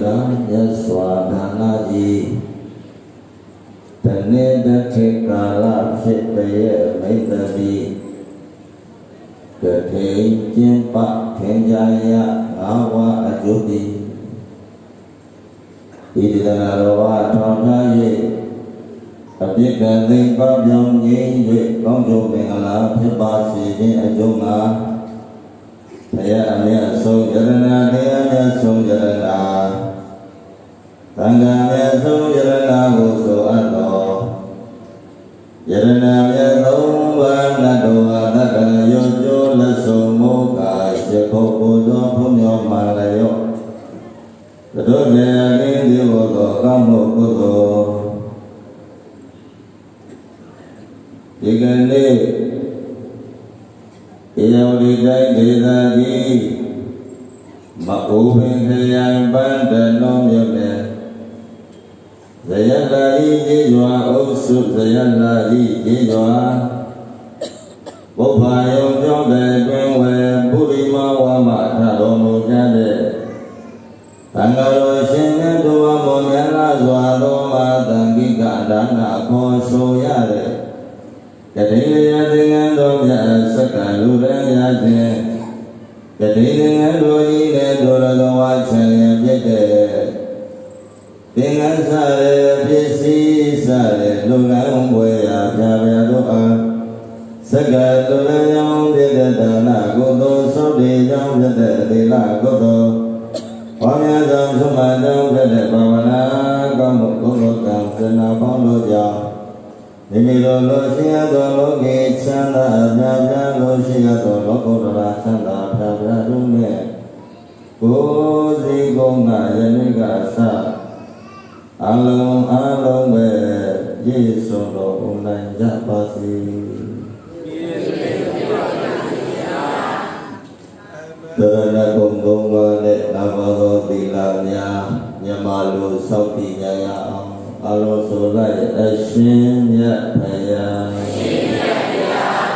တာမြတ်စွာဘုရားကြီးတနေ့တစ်ခေတ်ကာလဖြစ်တဲ့မိတ္တတိကထေကျင်းပခင်ကြရငါးဝါအကျိုးသည်ဤတနာတော်ဝါထောင်းထား၍အပြစ်ကံသိပပြောင်းငြိမ်း၍ကောင်းကျိုးမင်္ဂလာဖြစ်ပါစေခြင်းအကျိုးငါဘုရားအမြတ်ဆုံးယရဏတရားမြတ်ဆုံးယရဏသံဃာမြတ်ဆုံးယရဏကိုဆိုအပ်တော်ယရဏမြတ်သုံးပါးနတ်တော်ဟာတက္ကရာရောကျိုးလက်ဆုံးမောကာရှိဖို့ဘုသောဘုညောမာလယောတို့လည်းအင်းဒီဘုသောကောင်းမှုကုသိုလ်ဒီကနေ့ဧရာဝတီတိုင်းဒေသကြီးမအိုးပင်ခရိုင်ပန်းတနောမြို့နယ်ဇယလာဤကြီးရွာအုပ်စုဇယလာဤကြီးရွာဘုရားယုံကြောင့်တဲ့တွင်ဝယ်ပုရိမဝါမထတော်မူကြတဲ့သံဃာတော်ရှင်မြတ်တော်မောမြတ်လာစွာသောမာတံကိကဒါနခေါ်ဆိုရတဲ့ကတိယသင်္ကန်းတော်မြတ်စက္ကလူရရခြင်းကတိသင်္ကန်းတော်ဤနဲ့တော်တော်ဝါချံရပြည့်တဲ့သင်္ကန်းစားရပစ္စည်းစားရလူကံဝေရာပြပြတို့အားစက္ကလူရယောင်ပြည့်တဲ့ဒါနကုသိုလ်သောတေကြောင့်ပြည့်တဲ့သီလကုသိုလ်ဝါများသောသုမတောင်းပြည့်တဲ့ဘာဝနာကောင်းမှုကုသိုလ်ကံစနာပေါင်းတို့ကြောင့်မိမိတို့လိုရှိရသောလောကီချမ်းသာအပြာပြာလိုရှိရသောလောကုတ္တရာချမ်းသာအပြာပြာတို့နဲ့ကိုယ်စီကုန်းကယနေ့ကအစအလုံးပဲရည်စုံတော်မူနိုင်ကြပါစေ။သရဏဂုံဘုံဝါနဲ့နဘောသောသီလများမြမလိုစောင့်တည်ကြရအောင်အလုံးစုံလိုက်အရှင်မြတ်ဖရာ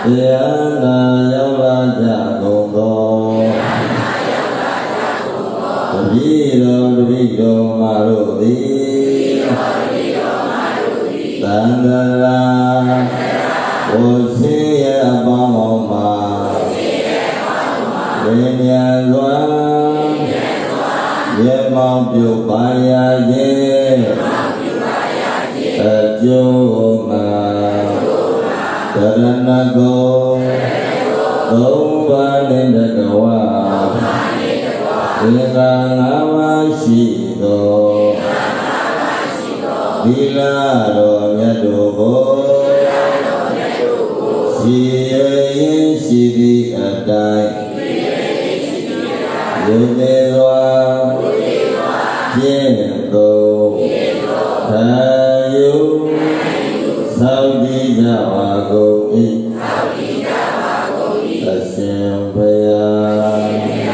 တရားနာရောက်လာကြကုန်သောတပည့်တော်တပည့်တော်မတို့သည်သံဃာရာဝစီရအပေါင်းအောင်မှာလင်းမြန်စွာမြေမောင်ပြုပါရခြင်းအကျိုးမှာသရဏဂုံသုံးပါးနဲ့တကဝါသင်္ဃာငါးပါးရှိသောသီလတော်မြတ်တို့ကိုရှိရင်ရှိသည့်အတိုင်းယုံနေစွာကျင့်သုံးသာယုသောက်တည်ကြပါကုန်၏အရှင်ဘုရား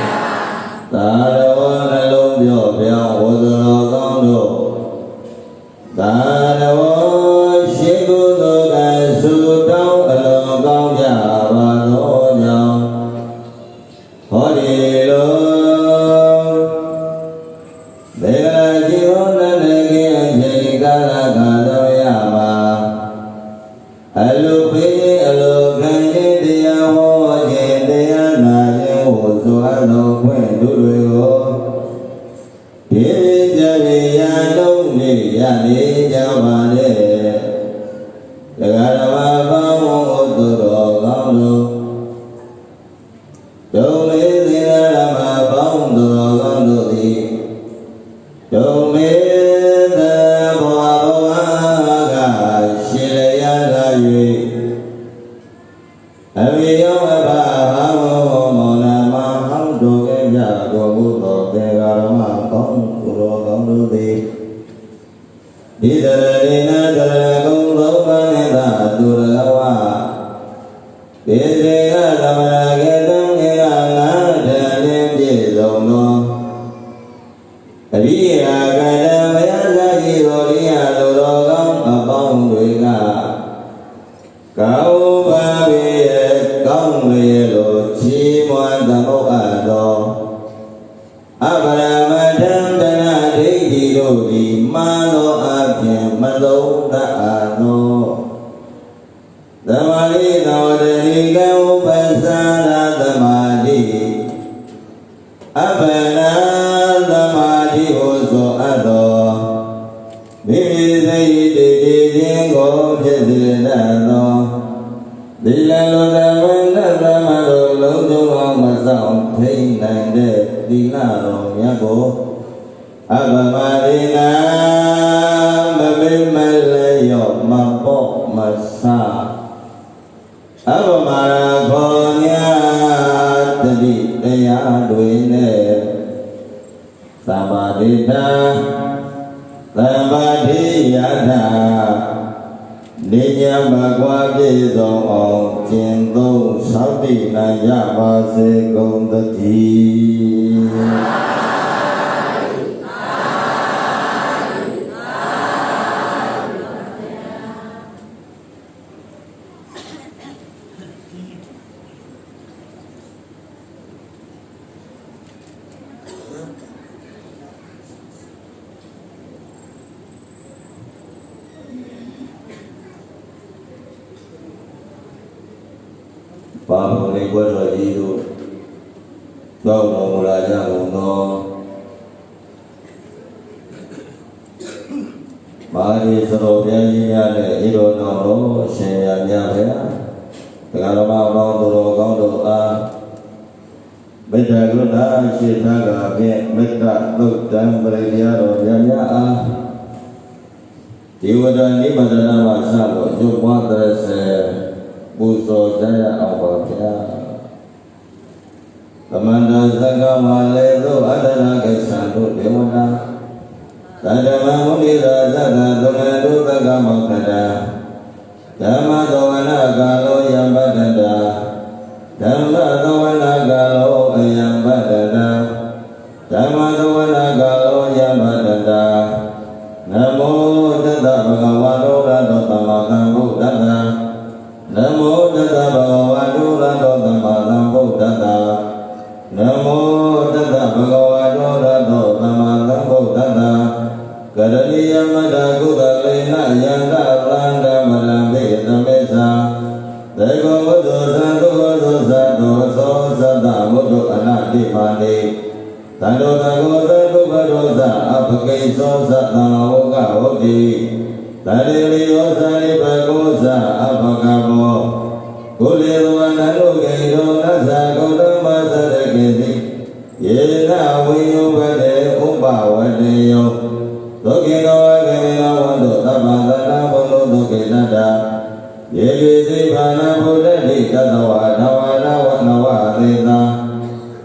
သာတော်နှလုံးပြော့ပြောင်းဝဇ္ဇတော်ကောင်းတို့သာတော်ရှိကုသိုလ်ကဆုတောင်းအလုံးကောင်းကြပါသောကြောင့်ဟောဒီလိုဘေရជីဝနနေကိအချိန်ကာလကတော်ရပါအလုပိအလုခံခြင်းတရားဟောခြင်းတရားနာခြင်းဟောဆိုအပ်သောခွင့်တို့တွေကိုဒီကြရေရလုံးနေရနေကြပါလေတရားတော်ဘာဝံဥဒ္ဒရောကောင်းတို့ဒုံမေသင်္ဃရမပေါင်းတော်ကောင်းတို့သည်ဒုံမေသဘောဘဝကရှင်လျာလာ၍အမိယောအဘဘာဝမောနာမဟောင်းတို့ရဲ့ကြတော်မူသောတေဃာရမပေါင်းတော်ကောင်းတို့သည်ဒီတရဏိနာတရဏဂုံသုံးပါးနဲ့သာသူရဝဒေသေကသမရကေတံငေကငါတန်လင်းပြည့်စုံသောအရိယာကတံဘုရားသာရှိတော်ရိယာလူတော်ကောင်းအပေါင်းတွေကကောင်းပါပေကောင်းလေလိုချီးမွမ်းသမုတ်အပ်သောအပရမတံတနာဒေ တို့သည်မာနောအဖြင့်မလုံးတတ်အားသောသမာဓိသောတတိကဥပ္ပသနာသမာဓိအပ္ပနာသမာဓိဟုဆိုအပ်သောမိမိစိတ်တည်တည်ခြင်းကိုဖြစ်စေတတ်သောသီလလိုသမဏသမတို့လုံးစုံအောင်မဆောင်ထိန်နိုင်တဲ့သီလတော်မြတ်ကိုအပမရိနာမမေမလဲရောမပေါ့မဆာအပမရာခေါ်ညာတတိတရားတွေနဲ့သမာဓိတာသမာဓိယတာနေညာမကွာပြည့်စုံအောင်ကျင့်သုံးဆောက်တည်နိုင်ကြပါစေကုန်သတည်းပါမလေးဘွဲတော်ကြီးတို့သောတော်မူလာကြကုန်သောမာရီသတော်ဘုရားကြီးများနဲ့ဤတော်တော်အရှင်ရများဗျာတရားတော်မှာတော်တော်ကောင်းတို့အားမေတ္တာကရုဏာရှိထားကြဖြင့်မေတ္တာသုတ်တံပရိယာတော်ဘုရားများအားဒီဝဒနိဗ္ဗာန်မှာစလို့ရုပ်ပွားတဲ့ဆေပူဇော်ကြရအောင်ပါဗျာသမန္တသက္ကမလည်းသို့အတ္တနာကိစ္စတို့ဒေဝနာသတ္တမမုနိရာသက္ကသုမေတုသက္ကမောက္ခတာဓမ္မသောဝနာကာလောယံပတ္တတာဓမ္မသောဝနာကာလောအယံပတ္တတာဓမ္မသောဝနာကာလောယံပတ္တတာနမောတတ္တဗုဒ္ဓဝါဒောရတောသမ္မာသမ္ဗုဒ္ဓတ္တနမောတတ္တဗုဒ္ဓဝါဒောရတောသမ္မာသမ္ဗုဒ္ဓတ္တနမောတတ္တဗုဒ္ဓဝါဒောရတောသမ္မာသမ္ဗုဒ္ဓတ္တကရဏီယမတ္တကုသလေနယန္တသန္တမလံဘေသမေသာသေကောဝတ္တသံဃောဝတ္တသံဃောသောသတ္တဝတ္တအနတိမာနိသံဃောသံဃောသတ္တဗရောသအပကိသောသတ္တဝကဝတ္တိသတိရိယောသရိဘဂောသအပကဘောကုလေဝနလုကေရောနသဂောတမသရကေတိယေနဝိယောဝတေဥပဝတေယောသောကေနောကေနောဝန္တောသဗ္ဗသနာဘောလောသောကေနတယေကေစိဘာနာဘုဒ္ဓတိတတဝါနဝနာဝနဝသေသာ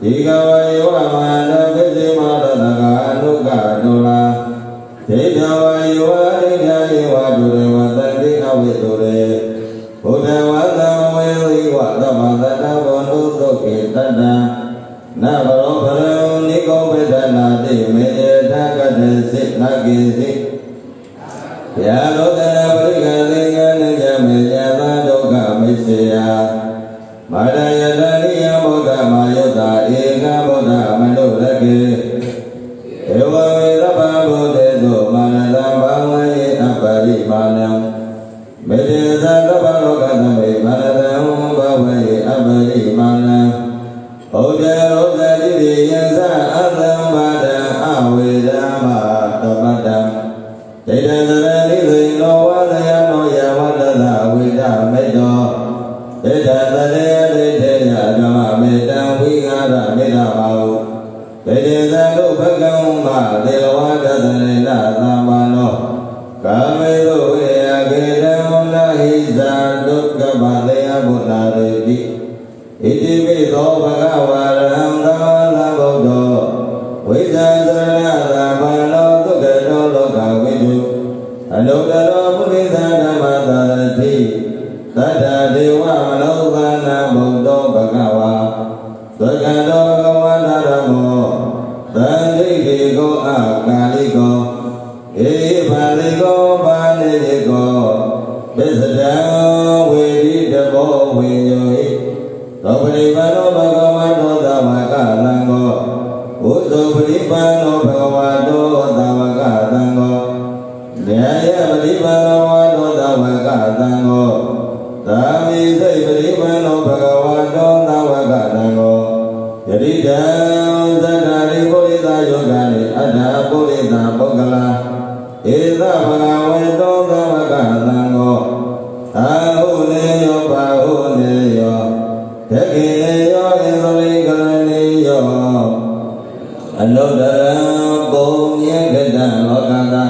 ဒီကဝေဝမာနကိစေမာရတကအနုကဒုလာဒေတဝေဝဒိဋ္ဌယေဝဒုရေဝတန္တိအဝိတုရေဘုဒ္ဓဝါသံဝေဝိဝသဗ္ဗသနာဘောလောသောကေတတနဗရောဖရံနိကောဝေဒနာတိမေတကတ္တစိနကိစိယလောကနာပရိကသေကနိယမေယသာဒုက္ခမိစ္ဆေယမာဒယတနိယဗုဒ္ဓမာယတဧကဗုဒ္ဓမနုရကေဧဝမေသဗ္ဗဗုဒ္ဓေသောမာနတံဘာဝေအပရိမာဏံမေတ္တာသဗ္ဗလောကသမေမာနတံဘာဝေအပရိမာဏံဘုဒ္ဓရောသတိယံသအတံဘာဒံအဝေဓမ္မာတပတ္တံဒိဋ္ဌံသရဏိသေနောဝါဒယနောယဝတ္တသဝိဒမေတောဒိဋ္ဌံသရေဒိဋ္ဌေယဓမ္မမေတံဝိဃာရမေတ္တာပါဟုဒိဋ္ဌေသံတို့ဘဂံမသေဝါဒသရေနသမ္မာနောကာမေသောဝေယကေတံနာဟိဇာဒုက္ခပတေယဘုဒ္ဓရေတိဣတိပိသောဘဂဝါရဟံသမ္မာသမ္ဗုဒ္ဓောဝိဇ္ဇာသရဏသမ္မာနောဒုက္ခတောလောကဝိတုအနုတ္တရောပုရိသဓမ္မသာရတိသတ္တဒေဝမနောကနာဘုဒ္ဓောဘဂဝါသက္ကတောဘဂဝါနာရမောသံဃိတိကောအကာလိကောဧဘာလိကောပါဏိတိကောပစ္စဒံဝေဒီတဘောဝိညောဟိသောပရိပါဏောဘဂဝါတောသဗ္ဗကလံကောဘုသောပရိပါဏောဘဂဝါတောသဗ္ဗက အတ္တပုရိသပုဂ္ဂလာဧသဗဂဝေတောသဗ္ဗကသံဃောအာဟုနေယောပါဟုနေယောတခိနေယောဣသလိကရဏီယောအနုတရံပုံမြင်ကတံလောကတာ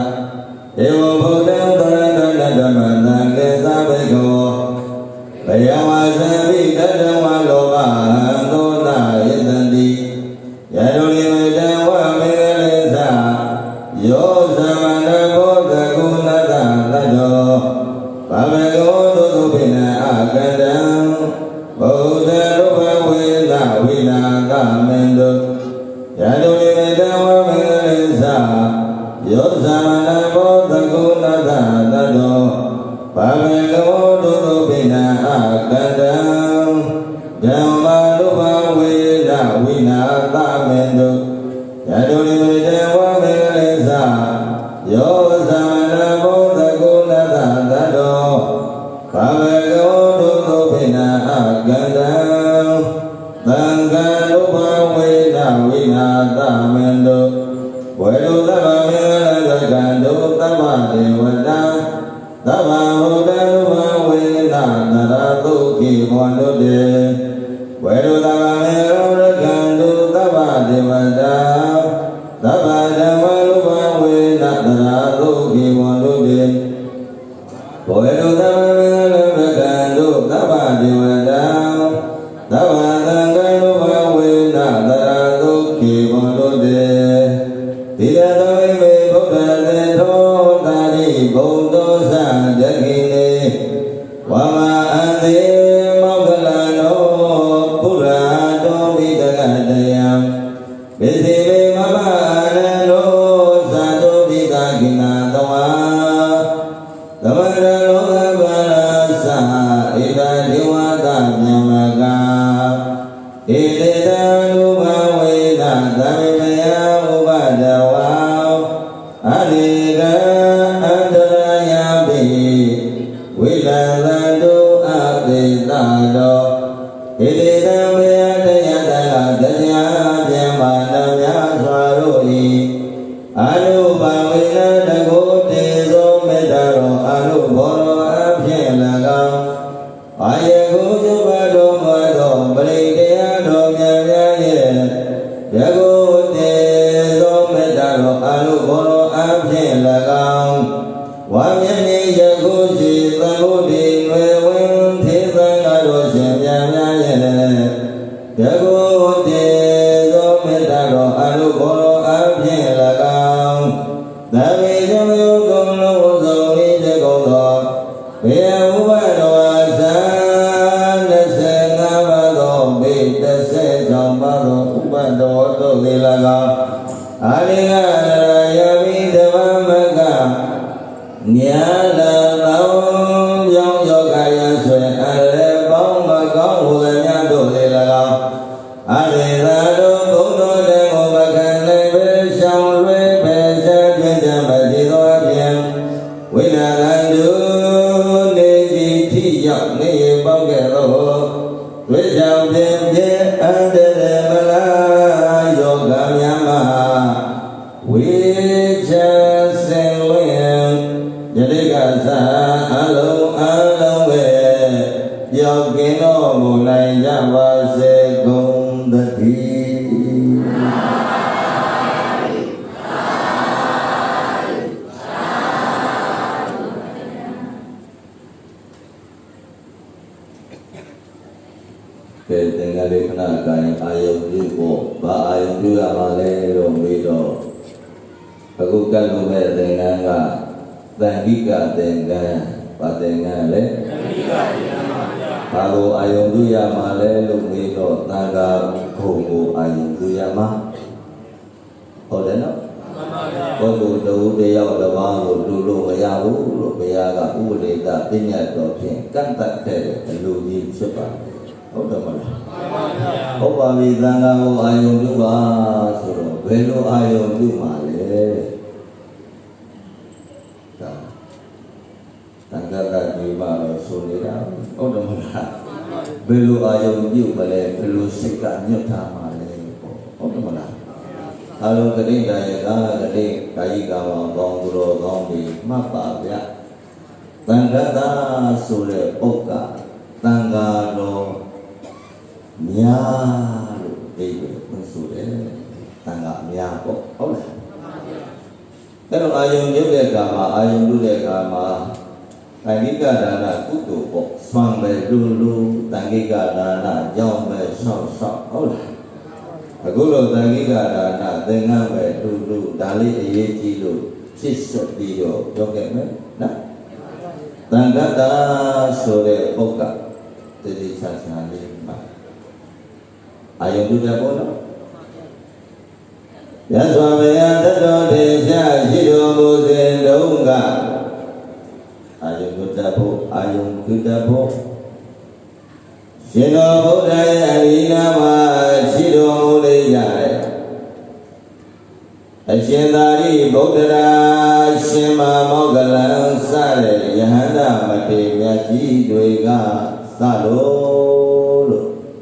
ဧဝံဘုဒ္ဓံသရဏတဓမ္မသံကေသဗ္ဗေကောဘယဝသံဝိတတံဝလောဘဟံသောနာယတံတိယတုလိဝေတံဝမေကလေသယောသမဏဘောဓဂုဏတသတ္တောဗမေကောသုသုပိနအကတံဗုဒ္ဓရုပဝေသဝိနာကမန္တုယတုလိဝေတံဝမေကလေသယောသမဏဘောဓဂုဏတသတ္တောဗမေကောသုသုပိနအကတံဓမ္မရုပဝေသဝိနာကမန္တုယတုလိဝေတံဝမေကလေသယောသမဏဘောဓဂုဏတသတ္တောဗမေကောသုသုပိနအကတံသံဃာရုပဝေသဝိနာကမန္တုဝေရုသဗ္ဗမေလကံတုသဗ္ဗဒေဝတာသဗ္ဗဗုဒ္ဓရုပဝေသနရသုခိဘဝန္တုတေဝေရုသဗ္ဗမေလကံတုသဗ္ဗဒေဝတာသဗ္ဗဓမ္မရုပဝေသနရသုခိဘဝန္တုတေဝေရုသဗ္ဗမေလကံတုသဗ္ဗဒေဝတာသဗ္ဗသံဃာရုပဝေသနရသုခိဘဝန္တုတေသီလသမိမေဘုဒ္ဓသေထောတာရိဘုံသောသံတခိနေဝမအန္တိမောဂလနောပုရာတောဝိတကတယံပိစိမေမမအာနန္တောသံတောပိတခိနာတဝါသမန္တလောကပါလာသဣဒာဒေဝတာမြမကဣတေတံလူဘဝေနသဗ္ဗမယဥပဒဝါအရိကံအန္တရာယပိဝိလန္တတုအပိသတောဣတိတံမေယတယတကတရားပြမနာများစွာတို့ဤအနုဘဝေနတကိုတေသောမေတ္တာရောအနုဘောရောအဖြင့်၎င်းအာယကုသဘတော်မသောပရိတရားတော်မြတ်များရဲ့ယကုတေသောမေတ္တာရောအနုဘောရောအဖြင့်၎င်းဝါမျက်နေယကုရှိသံဃုတိနွယ်ဝင်သေသံဃာတော်ရှင်များများရဲ့ယကုတေသောမေတ္တာရောအနုဘောရောအဖြင့်၎င်းသဗ္ဗေဇောယုကုံလုံးစုံဤတကုံသောဘေယဥပတော်သံ25ပါးသောဘေ36ပါးသောဥပတော်တို့သည်၎င်းအာရိကရယမိဓမ္မမကညာလလောင်းကြောင့်ယောဂယဆွေအရေပေါင်းမကောင်းဟူသည်များတို့သည်၎င်းအာရိသာတို့ဘုံတော်တဲ့ကိုမခံနိုင်ပေရှောင်လွဲပေဆက်ပြည့်တဲ့မတိသောအပြင်ဝိနာရန္တုနေကြီးထိရောက်နေပေါင်းခဲ့သောဝိဇောင်ပြင်းပြင်းအန္တရမလားယောဂများမှာဝိချစင်လင်ယတိကသာအလုံးပဲယောဂင်းတော်မူနိုင်ကြပါစေကုန်သတည်းကဲသင်္ဃလေးခဏကံအာယုံပြုဖို့ဘာအာယုံပြုရမှာလဲလို့မေးတော့အခုကတ်လို့မဲ့သင်္ကန်းကသံဃိကသင်္ကန်းဘာသင်္ကန်းလဲသံဃိကသင်္ကန်းပါဗျာဘာလို့အာယုံပြုရမှာလဲလို့မေးတော့သံဃာဘုံကိုအာယုံပြုရမှာဟုတ်တယ်နော်မှန်ပါဗျာပုဂ္ဂိုလ်တူတယောက်တစ်ပါးကိုလူလို့မရဘူးလို့ဘုရားကဥပဒေကပြညတ်တော်ဖြင့်ကန့်တတ်တဲ့အလိုကြီးဖြစ်ပါတယ်ဟုတ်တယ်မလားမှန်ပါဗျာဟုတ်ပါပြီသံဃာကိုအာယုံပြုပါဆိုတော့ဘယ်လိုအာယုံပြုမှာလဲဒါသံဃာကဒီမှာတော့ဆိုနေတာဟုတ်တယ်မလားဘယ်လိုအာယုံပြုမလဲဘယ်လိုစိတ်ကညွတ်ထားမှာလဲပေါ့ဟုတ်တယ်မလား အလုံးကတိတရေကာကတိကာယိကာမကောင်းသူတော်ကောင်းတွေမှတ်ပါဗျာတန်ခါတာဆိုတဲ့ပုဂ္ဂတန်ခါတော်များလို့ဒီလိုဆိုတယ်တန်ခါအများပေါ့ဟုတ်လားအဲ့တော့အာယုံရုပ်တဲ့အခါမှာအာယုံလူတဲ့အခါမှာတန်ခိကဒါနကုသိုလ်ပေါ့ဆွမ်းပဲလူတန်ခိကဒါနကြောင်းပဲဆောက်ဟုတ်လားအခုလိုတန်ခိကဒါနသင်္ကန်းပဲလူဒါလေးအရေးကြီးလို့ဖြစ်ဆက်ပြီးတော့ပြောခဲ့မယ်နော်တန်ခါတာဆိုတဲ့ပုဂ္ဂတတိချာချာလေးမှာအာယုံလူတဲ့ပေါ့နော်ယသဝေယတတောတေချာရှိတော်မူစဉ်တုန်းကအာယုဒ္ဓဘုအာယုဒ္ဓဘုရှင်တော်ဘုရားရဲ့အရိနာမှာရှိတော်မူလေကြတယ်အရှင်သာရိပုတ္တရာရှင်မမောဂလံစတဲ့ယဟန္တာမထေရမြတ်ကြီးတွေကစလို့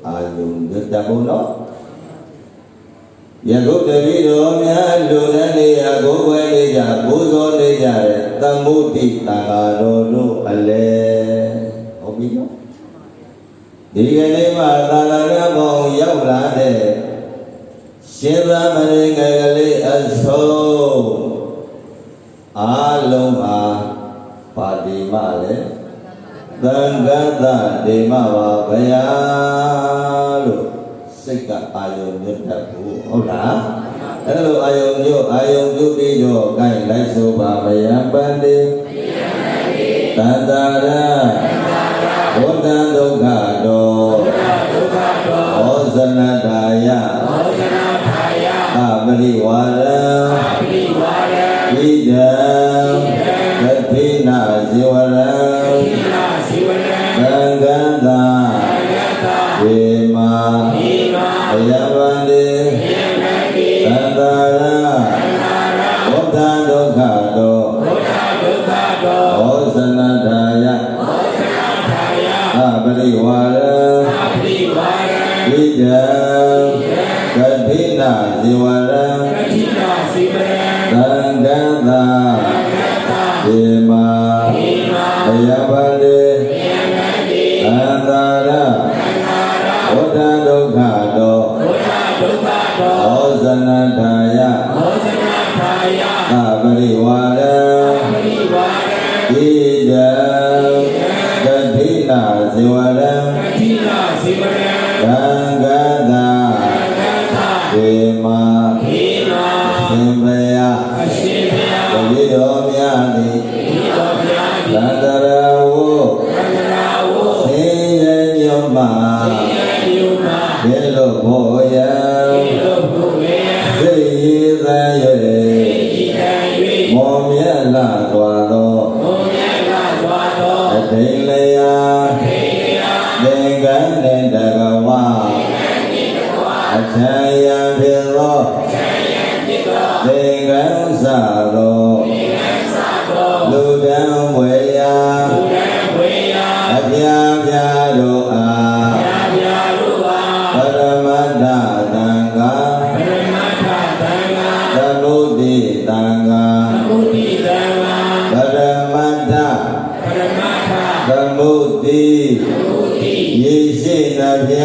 အာယုဒ္ဓဘုနော်ယခုတပည့်တော်များလူနဲ့နေရာကိုဝဲနေကြဘိုးစောနေကြတဲ့သမုဒ္ဒိတန်ဃာတော်တို့အလဲဟုတ်ပြီနော်ဒီကနေ့မှသာသနာ့ဘောင်ရောက်လာတဲ့ရှင်သာမဏေငယ်ကလေးအဆုံးအားလုံးမှာပါတိမလည်းသံဃတဒေမပါဗျာလို့စိတ်ကအာယုံညွတ်တတ်ဘူးဟုတ်လားအဲ့လိုအာယုံညွတ်အာယုံပြုပြီးတော့ကိုင်လိုက်ဆိုပါမယံပန္တိတတ္တရဝတ္တဒုက္ခတောဩဇနတာယသပရိဝါရံဣဒံသတိနာဇေဝရံသံဃံသာဝေမာအယဝန္တိသန္တာရဝတ္တဒုက္ခတောဩဇနတာယသပရိဝါရံဣဒံသတိနာဇေဝရံသံဃံသာဝေမာအယဝန္တိသန္တာရဝတ္တဒုက္ခတောဩဇနတာယသပရိဝါရံဣဒံသတိနာဇေဝရံသံဃံသာဝေမာရှင်ဘုရားတပည့်တော်များသည်သန္တရာဝဆင်းရဲညုံမှာဘေလုဘောယံစိတ်ရည်သံ၍မောမြတ်လာသွားသောအထိန်လျာသင်္ကန်းနှင့်တကဝအချမ်းယံဖြစ်သောသင်္ကန်းစသောလူတံဝေယအပြာပြာတို့အားပရမတ္ထသံဃာသမုဒ္ဒိသံဃာပရမတ္ထသမုဒ္ဒိယေရှိနှပြ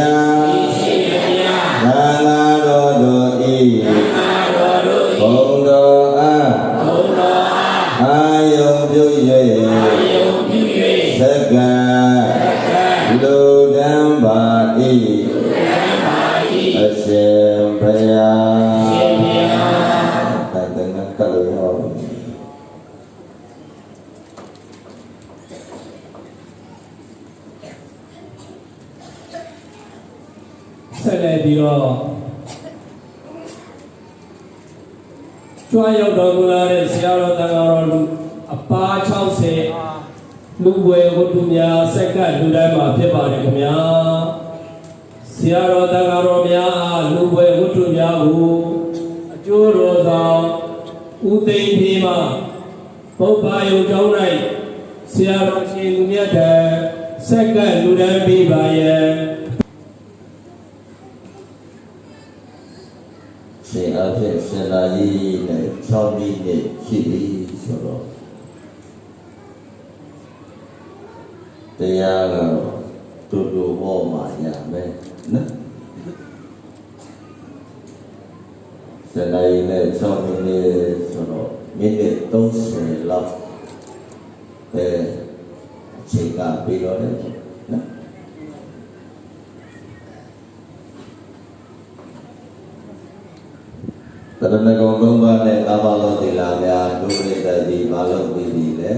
သံဃာတော်တို့ဤဘုံတော်အားအာယုံပြု၍သက္ကလူတံပါ၏အရှင်ဘုရားတန်တနာကလောဆက်လက်ပြီးတော့ကြွားရောက်တော်မူလာတဲ့ဆရာတော်တန်ဃာတော်လူအပါ60အားလူဝယ်ဝတ္ထုများဆက်ကလူတိုင်းမှာဖြစ်ပါတယ်ခင်ဗျာဆရာတော်တန်ဃာတော်များအားလူဝယ်ဝတ္ထုများကိုအကျိုးတော်ဆောင်ဦးသိန်းပြေမှပုဗ္ဗာယုံကျောင်း၌ဆရာတော်ရှင်လူမြတ်တဲ့ဆက်ကလူတိုင်းပြီးပါရဲ့ရှင်အ အားဖြင့်ရှင်သာကြီးနဲ့6နှစ်ရှိပြီဆိုတော့တရားကတော့တူတူဟောမှရမယ်နော်ရှင်သာကြီးနဲ့6နှစ်ဆိုတော့မိနစ်30လောက်ပဲအချိန်ကပြီးတော့တယ်နော်တရဏဂုံ3ပါးနဲ့5ပါးသောသီလများဒုပရိသတ်ဒီဘာလို့ပြီးပြီလဲ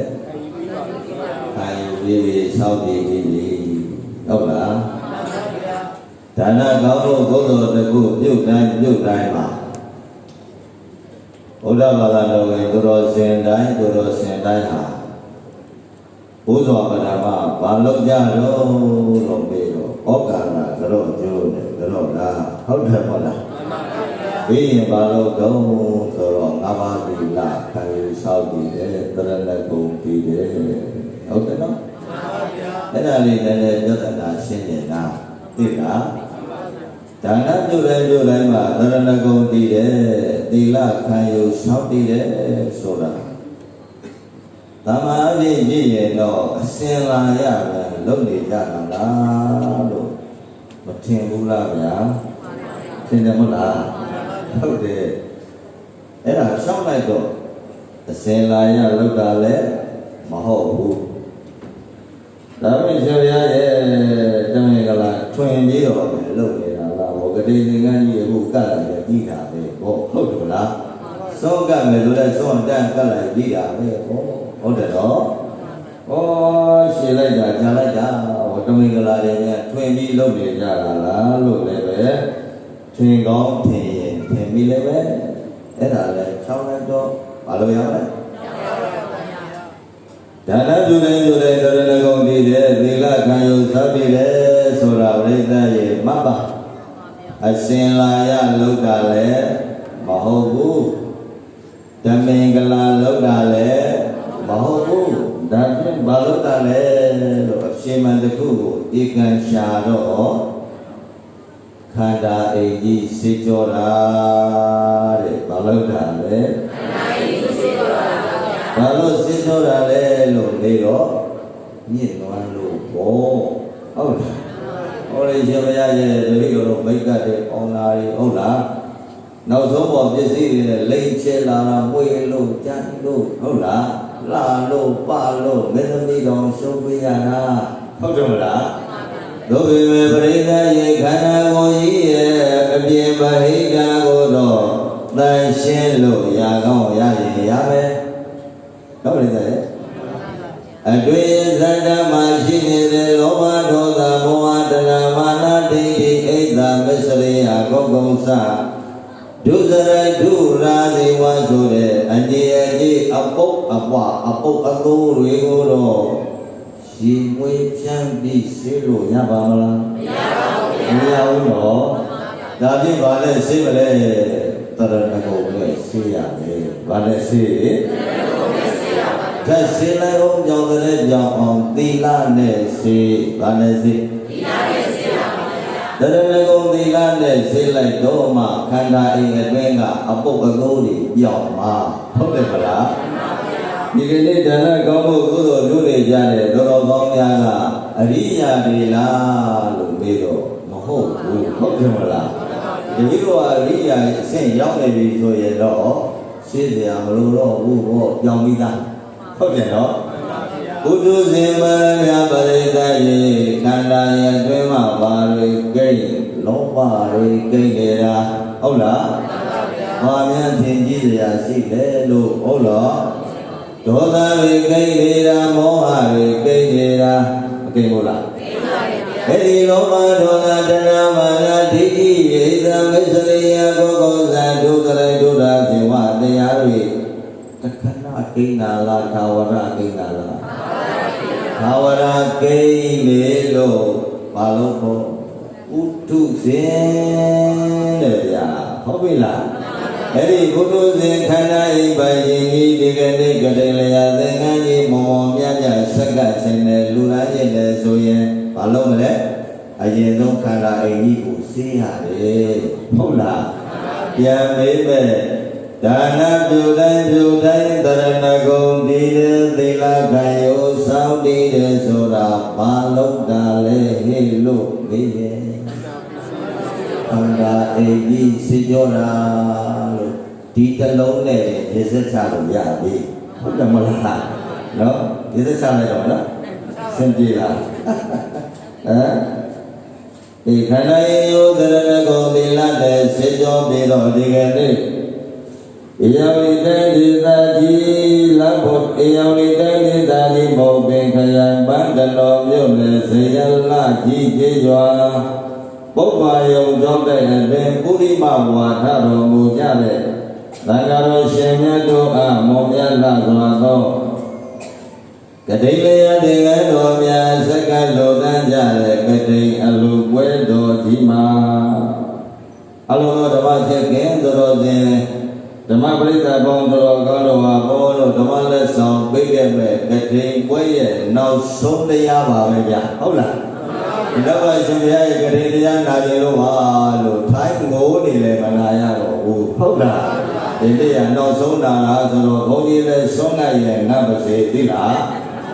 ခံယူပြီးဆောက်ပြီးပြီဟုတ်လားဒါနကောင်းဖို့ဘုရားတကုပြုတ်တိုင်းမှာဘုရားဘာသာတော်ဝင်သူတော်စင်တိုင်းဟာဘုရားပဒမဘာလို့ကြတော့လို့ပြီးတော့ဩကာရကတော့ကျိုးတယ်ကတော့လားဟုတ်တယ်မဟုတ်လားပြီးရင်ဘာလို့တော့ဆိုတော့ငါးပါးသီလခံယူဆောက်ပြီးတယ်တရဏဂုံပြီးတယ်ဟုတ်တယ်နော်အဲ့ဒါလေးလည်းပြဿနာရှင်းနေတာသိလားဒါနပြုတိုင်းမှာတရဏဂုံပြီးတယ်သီလခံယူဆောက်ပြီးတယ်ဆိုတာသမာဓိကြည့်ရင်တော့အစင်လာရပဲလုပ်နေကြတာလားလို့မထင်ဘူးလားဗျာထင်တယ်မဟုတ်လားဟုတ်တယ်အဲ့ဒါရှောက်လိုက်တော့အစင်လာရလောက်တာလည်းမဟုတ်ဘူးဒါပေမဲ့ဆရာရဲ့တမင်္ဂလာထွင်ပြီးတော့လုပ်နေတာလားဟောဂတိသင်္ကန်းကြီးအခုကတ်လိုက်တယ်ပြီးတာပဲဟောဟုတ်တယ်လားစောကတ်မယ်ဆိုလည်းစောတန်းကတ်လိုက်ပြီးတာပဲဟောဟုတ်တယ်နော်ဟောရှင်းလိုက်တာကြားလိုက်တာဟောတမင်္ဂလာတွေနဲ့ထွင်ပြီးလုပ်နေကြတာလားလို့လည်းပဲထွင်ကောင်းထင်ရင်ထင်ပြီးလည်းပဲအဲ့ဒါလည်းချောင်းလိုက်တော့ဘာလို့ရမလဲဒါနပြုတိုင်းတရဏဂုံတည်တယ်သီလခံယူဆောက်တည်တယ်ဆိုတာပရိသတ်ရဲ့မှတ်ပါအစင်လာရလောက်တာလည်းမဟုတ်ဘူးဓမင်္ဂလာလောက်တာလည်းမဟုတ်ဘူးဒါဖြင့်ဘာလောက်တာလဲလို့အရှင်မန်တစ်ခုကိုဧကံရှာတော့ခန္ဓာအိမ်ကြီးစေကြောတာတဲ့ဘာလို့တာလဲဘာလို့စေကြောတာလဲလို့နေတော့ညစ်နွမ်းလို့ဘောဟုတ်လားဟောလေရှင်မရရဲ့တပည့်တော်မိတ်ကတဲ့အောင်လာရီဟုတ်လားနောက်ဆုံးပေါ်ပစ္စည်းတွေနဲ့လိမ့်ချဲလာတာမွေလို့ကြမ်းလို့ဟုတ်လားလာလို့ပလို့မင်းသမီးတော်ရှုံးပေးရတာဟုတ်တယ်မလားတို့ပေမဲ့ပရိသတ်ရေခန္ဓာကိုယ်ကြီးရဲ့အပြင်ပရိက္ခာကိုတော့တန်ရှင်းလို့ရကောင်းရရင်ရမယ်ဟုတ်ပရိသတ်ရဲ့အတွင်းဇန္တမှာရှိနေတဲ့လောဘဒေါသမောဟတဏမာနဒိဋ္ဌိအိတ်တာမစ္စရိယကောကုံစဒုစရိုက်ဒုရာဇေဝဆိုတဲ့အန္တရာယ်ကြီးအပုပ်အပွားအပုပ်အသိုးတွေကိုတော့ရှင်မွေးချမ်းပြီးဆေးလို့ရပါမလားမရပါဘူးနော်ဒါဖြင့်ဘာလဲဆေးမလဲတရဏဂုံနဲ့ဆေးရမယ်ဘာလဲဆေးထက်ဆေးလိုက်အောင်ကြောင့်တဲ့ကြောင့်အောင်သီလနဲ့ဆေးဘာလဲဆေးသီလနဲ့ဆေးပါဘုရားတရဏဂုံသီလနဲ့ဆေးလိုက်တော့မှခန္ဓာအိမ်အတွင်းကအပုပ်အသိုးတွေပြောင်းမှာဟုတ်တယ်မလားဒီကနေ့ဒါနကောင်းဖို့ကုသိုလ်လုပ်နေကြတဲ့တော်ကောင်းများကအရိယာတွေလားလို့မေးတော့မဟုတ်ဘူးဟုတ်တယ်မလားဒီလိုအရိယာအဆင့်ရောက်နေပြီဆိုရင်တော့ရှင်းစရာမလိုတော့ဘူးဟောပြောင်းပြီးသားဟုတ်တယ်နော်ဘုဒ္ဓဇင်မရပရိသတ်ရေခန္ဓာရဲ့အတွင်းမှာဘာတွေကိန်းလောဘတွေကိန်းနေတာဟုတ်လားဘာများသင်ကြည့်စရာရှိလဲလို့ဟုတ်လားဒေါသတွေကိန်းနေတာမောဟတွေကိန်းနေတာမကိန်းဘူးလားကိန်းပါရဲ့ဗျာအဲ့ဒီလောဘဒေါသတဏမာနဒိဋ္ဌိဧသမစ္စရိယကောကုသဒုက္ခရိဒုဒ္ဓဇေဝတရားတွေတခဏကိန်းနာလားသာဝရကိန်းနာလားသာဝရကိန်းလေလို့ဘာလို့ခေါ်ဥတုဇင်တဲ့ဗျာဟုတ်ပြီလားအဲ့ဒီဘုဒ္ဓဇင်ခန္ဓာအိမ်ပိုင်ရင်ကြီးဒီကနေ့ကလေးလျာသင်္ကန်းကြီးမောင်မြတ်မြတ်ဆက်ကခြင်းနဲ့လူသားခြင်းနဲ့ဆိုရင်ဘာလို့မလဲအရင်ဆုံးခန္ဓာအိမ်ကြီးကိုစေးရတယ်ဟုတ်လား ပြန်မေးမဲ့ဒါနပြုတိုင်းတရဏဂုံဒီတဲ့သီလခံယောစောင့်တည်တယ်ဆိုတာဘာလို့တာလဲဟေ့လို့မေးရဲ့အန္တာအေကြီးစီကြောတာလို့ဒီတလုံးနဲ့ရေစက်ချလို့ရပြီဟုတ်တယ်မလားနော်ရေစက်ချလိုက်တော့နော်စင်ပြေလားဒီခန္ဓာယောသရဏဂုံသီလနဲ့စေကြောပြီးတော့ဒီကနေ့ဧယဝိတေဒီသာကြီးလဘုဧယဝိတေဒီသာကြီးဘောပင်ခယံဗန္တလောမြို့နယ်ဇေယလကြီးကျေးရွာပုပ္ပါယုံကြောင့်တဲ့အတွင်ပုရိမဝါထတော်မူကြတဲ့သံဃာတော်ရှင်မြတ်တို့အားမောမြတ်လာစွာသောကတိလျာတင်ငယ်တော်များစက္ကလိုတန်းကြတဲ့ကတိအလူပွဲတော်ကြီးမှာအလုံးစုံဓမ္မချက်ကင်းတော်စဉ်ဓမ္မပရိသတ်ပေါင်းတော်ကောင်းတော်ဟာဘောလို့ဓမ္မလက်ဆောင်ပေးခဲ့မဲ့ကတိပွဲရဲ့နောက်ဆုံးတရားပါပဲဗျဟုတ်လားဒီတော့ရှင်ဘုရားရဲ့ကတိတရားနာကြလို့ပါလို့ထိုင်းငိုးနေလေမနာရတော့ဘူးဟုတ်လားဒီတရားနောက်ဆုံးနာလားဆိုတော့ဘုန်းကြီးလည်းဆုံးလိုက်ရဲ့ငါပါစေသိလား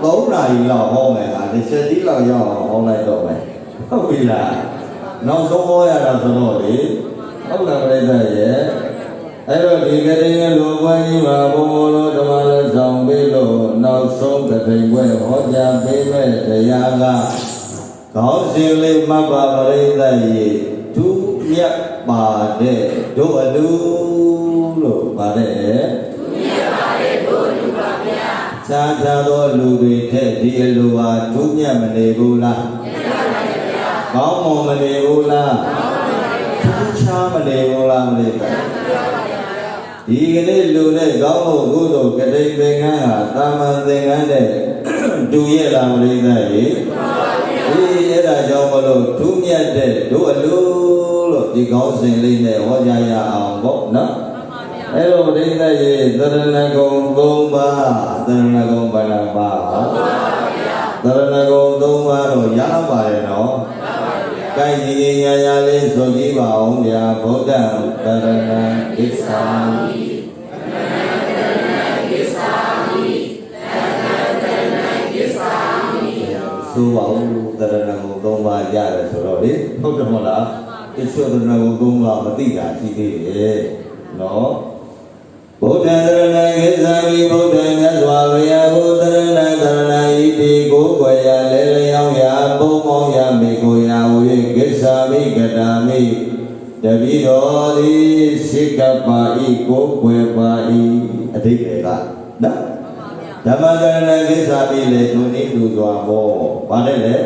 3 နာရီလောက်ဟောမယ်ဟာတစ်ချက်တီးလောက်ရောက်အောင်ဟောလိုက်တော့မယ်ဟုတ်ပြီလားနောက်ဆုံးဟောရတာဆိုတော့လေဟုတ်လားပြိဿရဲ့အဲ့တော့ဒီကတိရဲ့လူပွဲကြီးမှာဘုံဘုံလို့ဓမ္မလက်ဆောင်ပေးလို့နောက်ဆုံးကတိပွဲဟောကြားပေးမဲ့တရားကခေါင်းစဉ်လေးမှတ်ပါပြိဿရဲ့သူမြတ်ပါတဲ့တို့အလူလို့ပါတယ်ခြားခြားသောလူတွေထက်ဒီအလိုဟာထူးမြတ်မနေဘူးလားကောင်းမွန်မနေဘူးလားထူးခြားမနေဘူးလားမနေဘူးဒီကနေ့လူနဲ့ကောင်းမှုကုသိုလ်ကတိသင်္ကန်းဟာတာမန်သင်္ကန်းနဲ့တူရဲ့လားမလေးသားရေဒီအဲ့ဒါကြောင့်မလို့ထူးမြတ်တဲ့တို့အလိုလို့ဒီကောင်းစဉ်လေးနဲ့ဟောကြားရအောင်ပေါ့နော်အဲ့လိုဒိဋ္ဌိရေသရဏဂုံ3ပါးသရဏဂုံဘာနာပါသရဏဂုံ3ပါးတော့ရပါတယ်နော်ကိုင်းကြီးညာညာလေးဆိုကြည့်ပါအောင်ဗျာဗုဒ္ဓံသရဏံကိစ္ဆာမိဆိုပါဦးသရဏဂုံ3ပါးရတယ်ဆိုတော့လေဟုတ်တယ်မဟုတ်လားအစ္ဆသရဏဂုံ3ပါးမသိတာရှိသေးတယ်နော်ဗုဒ္ဓံသရဏံကိစ္ဆာမိဗုဒ္ဓံမြတ်စွာဘုရားကိုသရဏံသရဏံဤတိကိုယ်ွယ်ရလဲလျောင်းရာပုံပေါင်းရမေကိုရာဝေကိစ္ဆာမိကတာမိတပိတော်သည်စိကပ္ပါဤကိုယ်ွယ်ပါဤအဓိပ္ပာယ်ကနော်ဓမ္မကရဏကိစ္ဆာမိလေသူဤသူစွာဟောပါတယ်လေ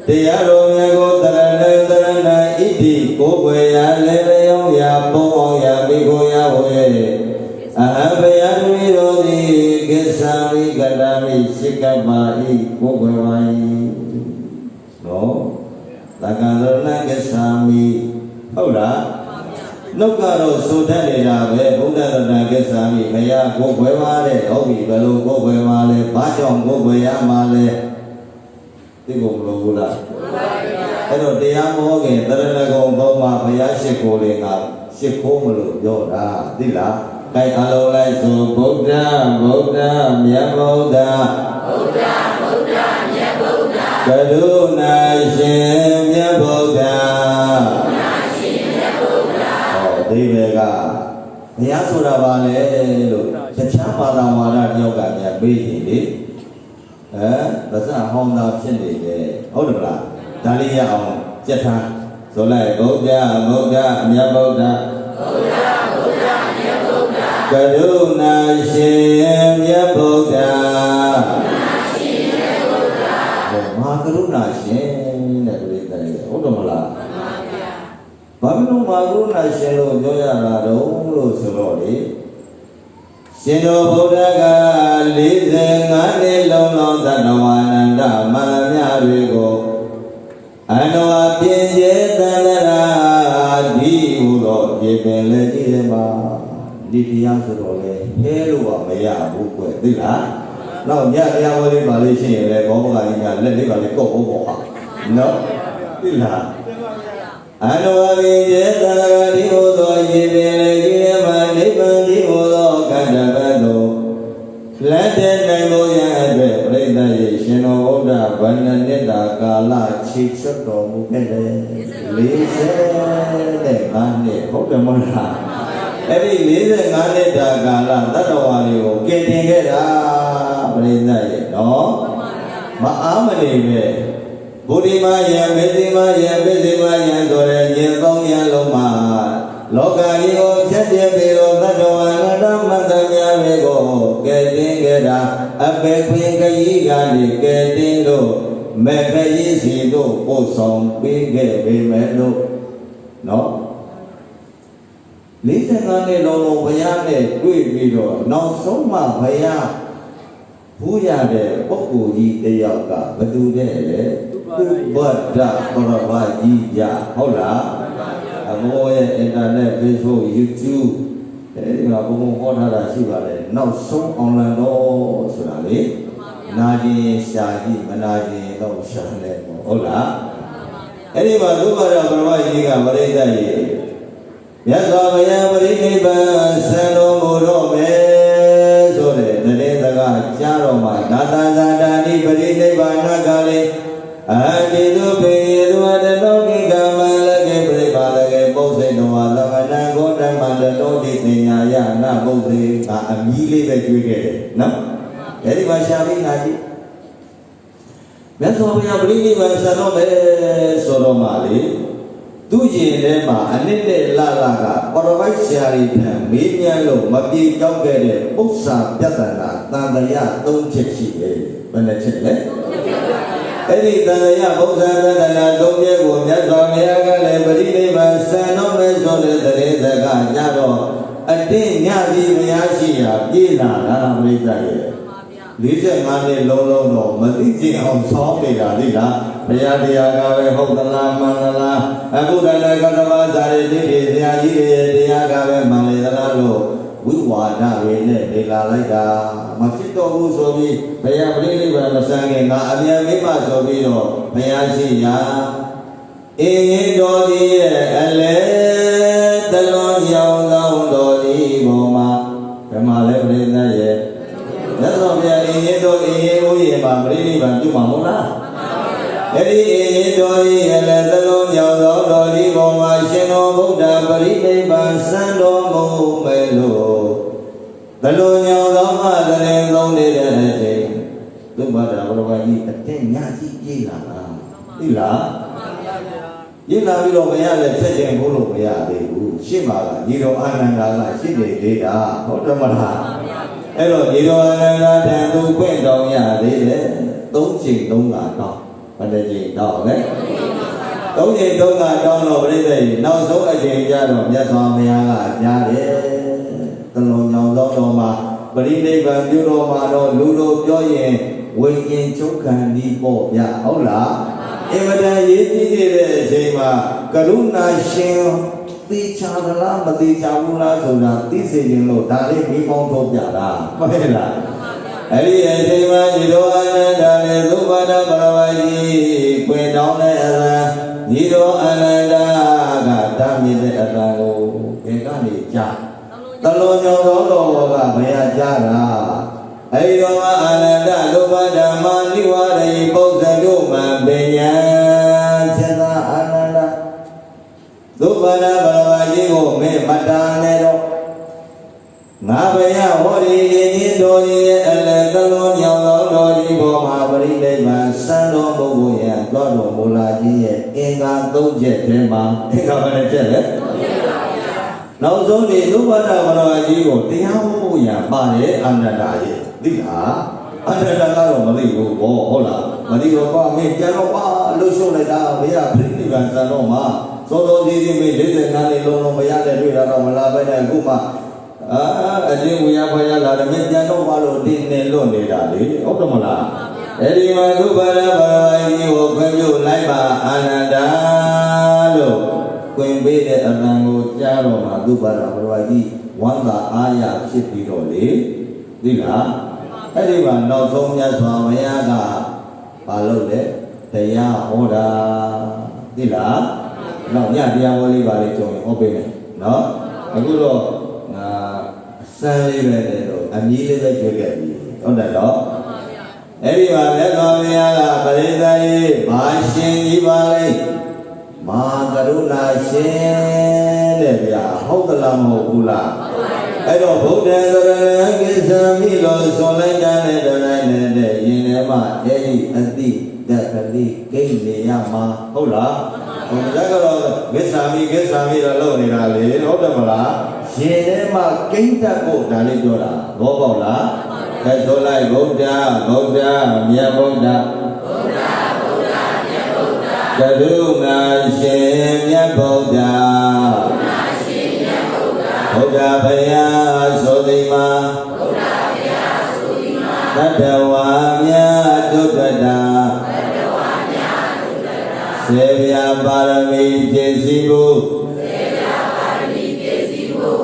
တရားတော်မြတ်ကိုသရဏံသရဏံဣတိကိုယ်ွယ်ရလဲလျောင်းရာပုံပေါင်းရမေကိုရာဝေအဟံဘယံဝိရောဓိကိစ္ဆာမိကတမိစိကပ္ပါဤကိုယ်ွယ်ပါဤနော်သက္ကံသရဏကိစ္ဆာမိဟုတ်လားနှုတ်ကတော့ဆိုတတ်နေတာပဲဘုဒ္ဓသရဏကိစ္ဆာမိဘုရားကိုယ်ွယ်ပါတဲ့ဟုတ်ပြီဘယ်လိုကိုယ်ွယ်ပါလဲဘာကြောင့်ကိုယ်ွယ်ရမှာလဲသိဖို့မလိုဘူးလားအဲ့တော့တရားမဟောခင်သရဏဂုံ3ပါးဘုရားရှိခိုးလေးကရှိခိုးမလို့ပြောတာသိလားကိုင်အလုံးလိုက်ဆိုဗုဒ္ဓဗုဒ္ဓမြတ်ဗုဒ္ဓဗုဒ္ဓဗုဒ္ဓမြတ်ဗုဒ္ဓကရုဏာရှင်မြတ်ဗုဒ္ဓဒီဘေကဘုရားဆိုတာပါလေလို့တခြားဘာသာဝါဒတယောက်ကများပြေးရင်လေဗဇဟောင်းသာဖြစ်နေတယ်ဟုတ်တယ်မလားဒါလေးရအောင်ကြက်ထားဆိုလိုက်ဗုဒ္ဓဗုဒ္ဓမြတ်ဗုဒ္ဓဗုဒ္ဓဗုဒ္ဓမြတ်ဗုဒ္ဓကရုဏာရှင်မြတ်ဗုဒ္ဓမာကရုဏာရှင်တဲ့ပြိတ္တရေဟုတ်တယ်မလားဘာလို့မာကရုဏာရှင်လို့ပြောရတာတော့လို့ဆိုတော့လေရှင်တော်ဗုဒ္ဓက45နှစ်လုံးလုံးသတ္တဝါနန္ဒမန္တမြတွေကိုအန္တဝါပြင်းကျဲသန္တရာဒီဟူသောပြေပင်လက်ကြီးထဲမှာဒီတရားဆိုတော့လေဟဲလို့မရဘူးကွသိလားနောက်ညတရားဝဲလေးပါလေးရှိရင်လေဘောမကကြီးကလက်လေးပါလေးကုတ်ဖို့ပေါ့ဟာနော်သိလား အနဝပိယေသံဃာတိဟောသောယေပင်လေကြီးရမနိဗ္ဗာန်တိဟောသောကတ္တပတ်သို့လက်တဲ့နိုင်လို့ရအတွက်ပြိဿရေရှင်တော်ဘုရားဗန္နနိတ္တာကာလခြေချွတ်တော်မူခဲ့တယ်45နှစ်ဟုတ်တယ်မဟုတ်လားအဲ့ဒီ45နှစ်တာကာလတတ္တဝါတွေကိုကင်တင်ခဲ့တာပြိဿရေနော်မအားမနေပဲဘုဒ္ဓမာယံမေသိမာယံပိသိမာယံဆိုတဲ့ဉာဏ်ကောင်းဉာဏ်လုံးမှာလောကကြီးကိုဖြတ်ပြပြီးတော့တတ္တဝါနတမတ္တများတွေကိုကဲတင်ခဲ့တာအပေခွင်ခရီးကနေကဲတင်လို့မေခရီးစီတို့ပို့ဆောင်ပေးခဲ့ပေမဲ့လို့နော်45နှစ်လုံးဘုရားနဲ့တွေ့ပြီးတော့နောက်ဆုံးမှဘုရားဘူးရတဲ့ပုဂ္ဂိုလ်ကြီးတယောက်ကဘယ်သူတဲ့လဲဥပဒ္ဒပရဝကြီးရဟုတ်လားအမောရဲ့ internet Facebook YouTube အဲဒီမှာဘုံဘုံဟောထားတာရှိပါလေနောက်ဆုံး online တော့ဆိုတာလေနာကျင်ရှာကြည့်မနာကျင်တော့ရှာနေပေါ့ဟုတ်လားအဲ့ဒီမှာဥပဒ္ဒပရဝကြီးကပရိသတ်ရေမြတ်စွာဘုရားပရိနိဗ္ဗာန်ဆံတော်မူတော့မယ်ဆိုတဲ့တရေစကားကြားတော်မှာနာတဇာတာနိပရိနိဗ္ဗာန်ကလည်းအတိတုပေယဝတတောကိကမလကေပြိပါလကေပုစ္စေတဝါသမဏံဂောတမန္တတောတိပညာယနာပုစ္စေကအမီးလေးပဲကျွေးခဲ့တယ်နော်အဲဒီမှာရှာပြီးနာကြည့်မြတ်စွာဘုရားပရိနိဗ္ဗာန်ဆံတော်မယ်ဆိုတော့မှလေသူရင်ထဲမှာအနစ်နဲ့လလကပရပိုက်ဆရာကြီးထံမေးမြန်းလို့မပြေကြောက်ခဲ့တဲ့ပု္ပ္ပာပြဿနာတန်တရား၃ချက်ရှိတယ်ဘယ်နှချက်လဲအဲ့ဒီတန်တရားပု္ပ္ပာပြဿနာ၃ချက်ကိုမြတ်စွာဘုရားကလည်းပရိနိဗ္ဗာန်ဆံတော်မယ်ဆိုတဲ့တရေစကားကြတော့အတင်းညပြီးဘုရားရှိရာပြေးလာတာပြိဿရဲ့45နှစ်လုံးလုံးတော့မသိကျင်အောင်ဆောင်းနေတာလေလားဘုရားတရားကပဲဟုတ်သလားမှန်သလားအခုတည်းကကတ္တဝါဇာတိတိဆရာကြီးရဲ့တရားကပဲမှန်လေသလားလို့ဝိဝါဒတွေနဲ့နေလာလိုက်တာမဖြစ်တော့ဘူးဆိုပြီးဘုရားပရိနိဗ္ဗာန်မဆံခင်ကအမြန်မိမဆိုပြီးတော့ဘုရားရှိရာအင်းရင်တော်ကြီးရဲ့အလဲတလုံးရောင်သောတော်ဒီပေါ်မှာဘယ်မှာလဲပရိသတ်ရဲ့မြတ်စွာဘုရားအင်းရင်တော်အင်းရင်ဦးရဲ့မှာပရိနိဗ္ဗာန်ပြုမှာမဟုတ်လားအဲ့ဒီအင်းရင်တော်ကြီးရဲ့လည်းသလုံးမြောင်သောတော်ဒီပေါ်မှာရှင်တော်ဗုဒ္ဓပရိနိဗ္ဗာန်စံတော်မူမယ်လို့သလုံးမြောင်သောမှတရင်သုံးနေတဲ့အချိန်သုဘဒဘရဝကြီးအတင်းညကြီးပြေးလာတာသိလားပြေးလာပြီးတော့မရလည်းချက်ချင်းဘုလို့မရသေးဘူးရှင်းပါလားညီတော်အာနန္ဒာကရှင်းနေသေးတာဟုတ်တယ်မလားအဲ့တော့ညီတော်အာနန္ဒာတန်သူပွင့်တော်ရသေးတယ်၃ချိန်၃ခါတော့ဘယ်နှချိန်တော့လဲ၃ချိန်၃ခါတောင်းတော့ပြိဿကြီးနောက်ဆုံးအချိန်ကျတော့မြတ်စွာဘုရားကကြားတယ်သလုံးညောင်သောတော်မှာပရိနိဗ္ဗာန်ပြုတော်မှာတော့လူတို့ပြောရင်ဝိညာဉ်ချုပ်ခံပြီးပေါ့ဗျဟုတ်လားအင်မတန်ရေးကြည့်နေတဲ့အချိန်မှာကရုဏာရှင်သိချသလားမသိချဘူးလားဆိုတာသိစေခြင်းလို့ဒါလေးမိပေါင်းထုတ်ပြတာမှန်လားအဲ့ဒီအချိန်မှာညီတော်အာနန္ဒာနဲ့သုဘဒပရဝကြီးပွင့်တောင်းတဲ့အရံညီတော်အာနန္ဒာကတာမြင့်တဲ့အရံကိုဘယ်ကနေကြားတလုံးညောင်းတော်တော်ကဘယ်ဟာကြားတာအဲ့ဒီတော့အာနန္ဒသုဘဒမနိဝရယပု္ပ္ပံတို့မှပညာစေသာအာနန္ဒသုဘဒပရဝကြီးကိုမေမတာနဲ့တော့ငါဘယဟောဒီရင်းတော်ရဲ့အလယ်ကလုံးညောင်းတော်တော်ဒီပေါ်မှာပရိနိဗ္ဗာန်စံတော်မူဖို့ရသွားတော်မူလာခြင်းရဲ့အင်္ဂါ၃ချက်ထဲမှာအင်္ဂါဘယ်နှချက်လဲနောက်ဆုံးဒီသုဘဒဝရဝကြီးကိုတရားဟောဖို့ရပါတယ်အာနန္ဒာရဲ့သိလားအာနန္ဒာကတော့မသိဘူးဘောဟုတ်လားမသိတော့ပါမင်းပြန်တော့ပါလှုပ်ရှုပ်လိုက်တာဘုရားပရိနိဗ္ဗာန်စံတော်မှာသောတော်ကြီးကြီးမေ45နှစ်လုံးမရတဲ့တွေ့တာတော့မလာပဲနဲ့အခုမှအချင်းဝိယဘယလာတယ်ပြန်တော့ပါလို့တင်းနေလွတ်နေတာလေဟုတ်တယ်မလားအဲ့ဒီမှာသုဘဒဘာဝကြီးကိုခွင့်ပြုလိုက်ပါအာနန္ဒာလို့ခွင့်ပေးတဲ့အရံကိုကြားတော့မှသုဘဒဘာဝကြီးဝမ်းသာအားရဖြစ်ပြီးတော့လေသိလားအဲ့ဒီမှာနောက်ဆုံးမြတ်စွာဘုရားကဘာလုပ်လဲတရားဟောတာသိလား နောက်ညတရားဝေးလေးပါလေးကြောင်းဟောပေးမယ်နော်အခုတော့ငါစမ်းလေးပဲလေတော့အမီးလေးပဲကျွေးခဲ့ပြီဟုတ်တယ်နော်အဲ့ဒီမှာမြတ်စွာဘုရားကပရိသတ်ကြီးဘာရှင်ကြီးပါလဲမဟာကရုဏာရှင်တဲ့ဗျာဟုတ်သလားမဟုတ်ဘူးလားအဲ့တော့ဗုဒ္ဓံသရဏံကိစ္ဆမိလို့ဆိုလိုက်တဲ့တတိုင်းနဲ့ယင်ထဲမှာအဲ့ဒီအတိတက်ကလေးကိန်းနေရမှာဟုတ်လားဘုရားကတော့ကိစ္ဆမိတော့လုပ်နေတာလေဟုတ်တယ်မလားယင်ထဲမှာကိန်းတက်ဖို့ဒါလေးပြောတာဘောပေါက်လားအဲ့ဆိုလိုက်ဗုဒ္ဓမြတ်ဗုဒ္ဓကရုဏာရှင်မြတ်ဗုဒ္ဓဘုရားဘုရားဆိုတိမာတတဝါမြတ်တုတ္တတာစေဗျာပါရမီပြည့်စည်ဖို့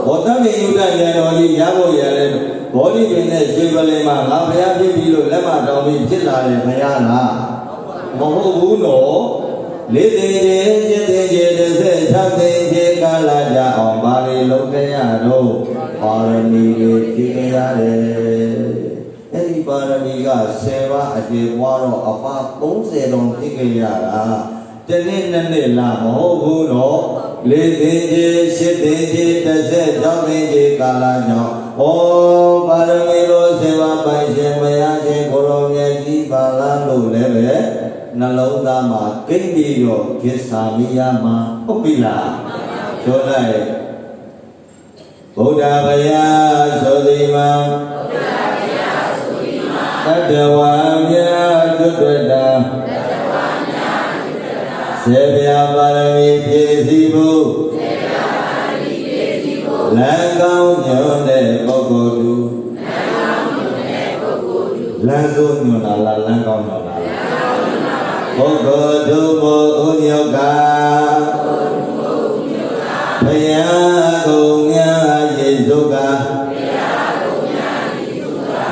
ဘောတမေယုဒ္ဓဉာဏ်တော်ကြီးရဖို့ရတယ်ဘောဓိပင်နဲ့ရွှေပလင်မှာငါဘုရားဖြစ်ပြီလို့လက်မတော်ပြီးဖြစ်လာတယ်ဘုရားလားမဟုတ်ဘူးနော်လေးသိခြင်းจิตသိခြင်းတစ်ဆက်၆သိခြင်းကာလကြအောင်ပါဠိလုံးကြရတော့ပါရမီကိုကြည်ရတယ်အဲ့ဒီပါရမီက10ပါးအကျေပွားတော့အပါ30လုံးသိကြရတာတနေ့နှစ်လားမဟုတ်ဘူးနော်လေးသိခြင်းရှစ်သိခြင်းတစ်ဆက်၆သိခြင်းကာလကြောင့်ဩပါရမီလို့10ပါးပိုင်ရှင်မရခြင်းကိုရောမြတ်ကြီးပါလားလို့လည်းပဲနှလုံးသားမှာကိဋ္တိရောကိစ္ဆာမိယမှာဟုတ်ပြီလားပြောလိုက်ဗုဒ္ဓဘုရားဆိုတိမံတတဝါမြတ်သုတ္တတာစေဗျာပါရမီပြည့်စည်ဖို့လမ်းကောင်းညွန်တဲ့ပုဂ္ဂိုလ်သူလမ်းစိုးညွန်လာလမ်းကောင်းညွန်လာပုဂ္ဂိုလ်သူမို့ဥညုကဘုရားကုံများယေစုက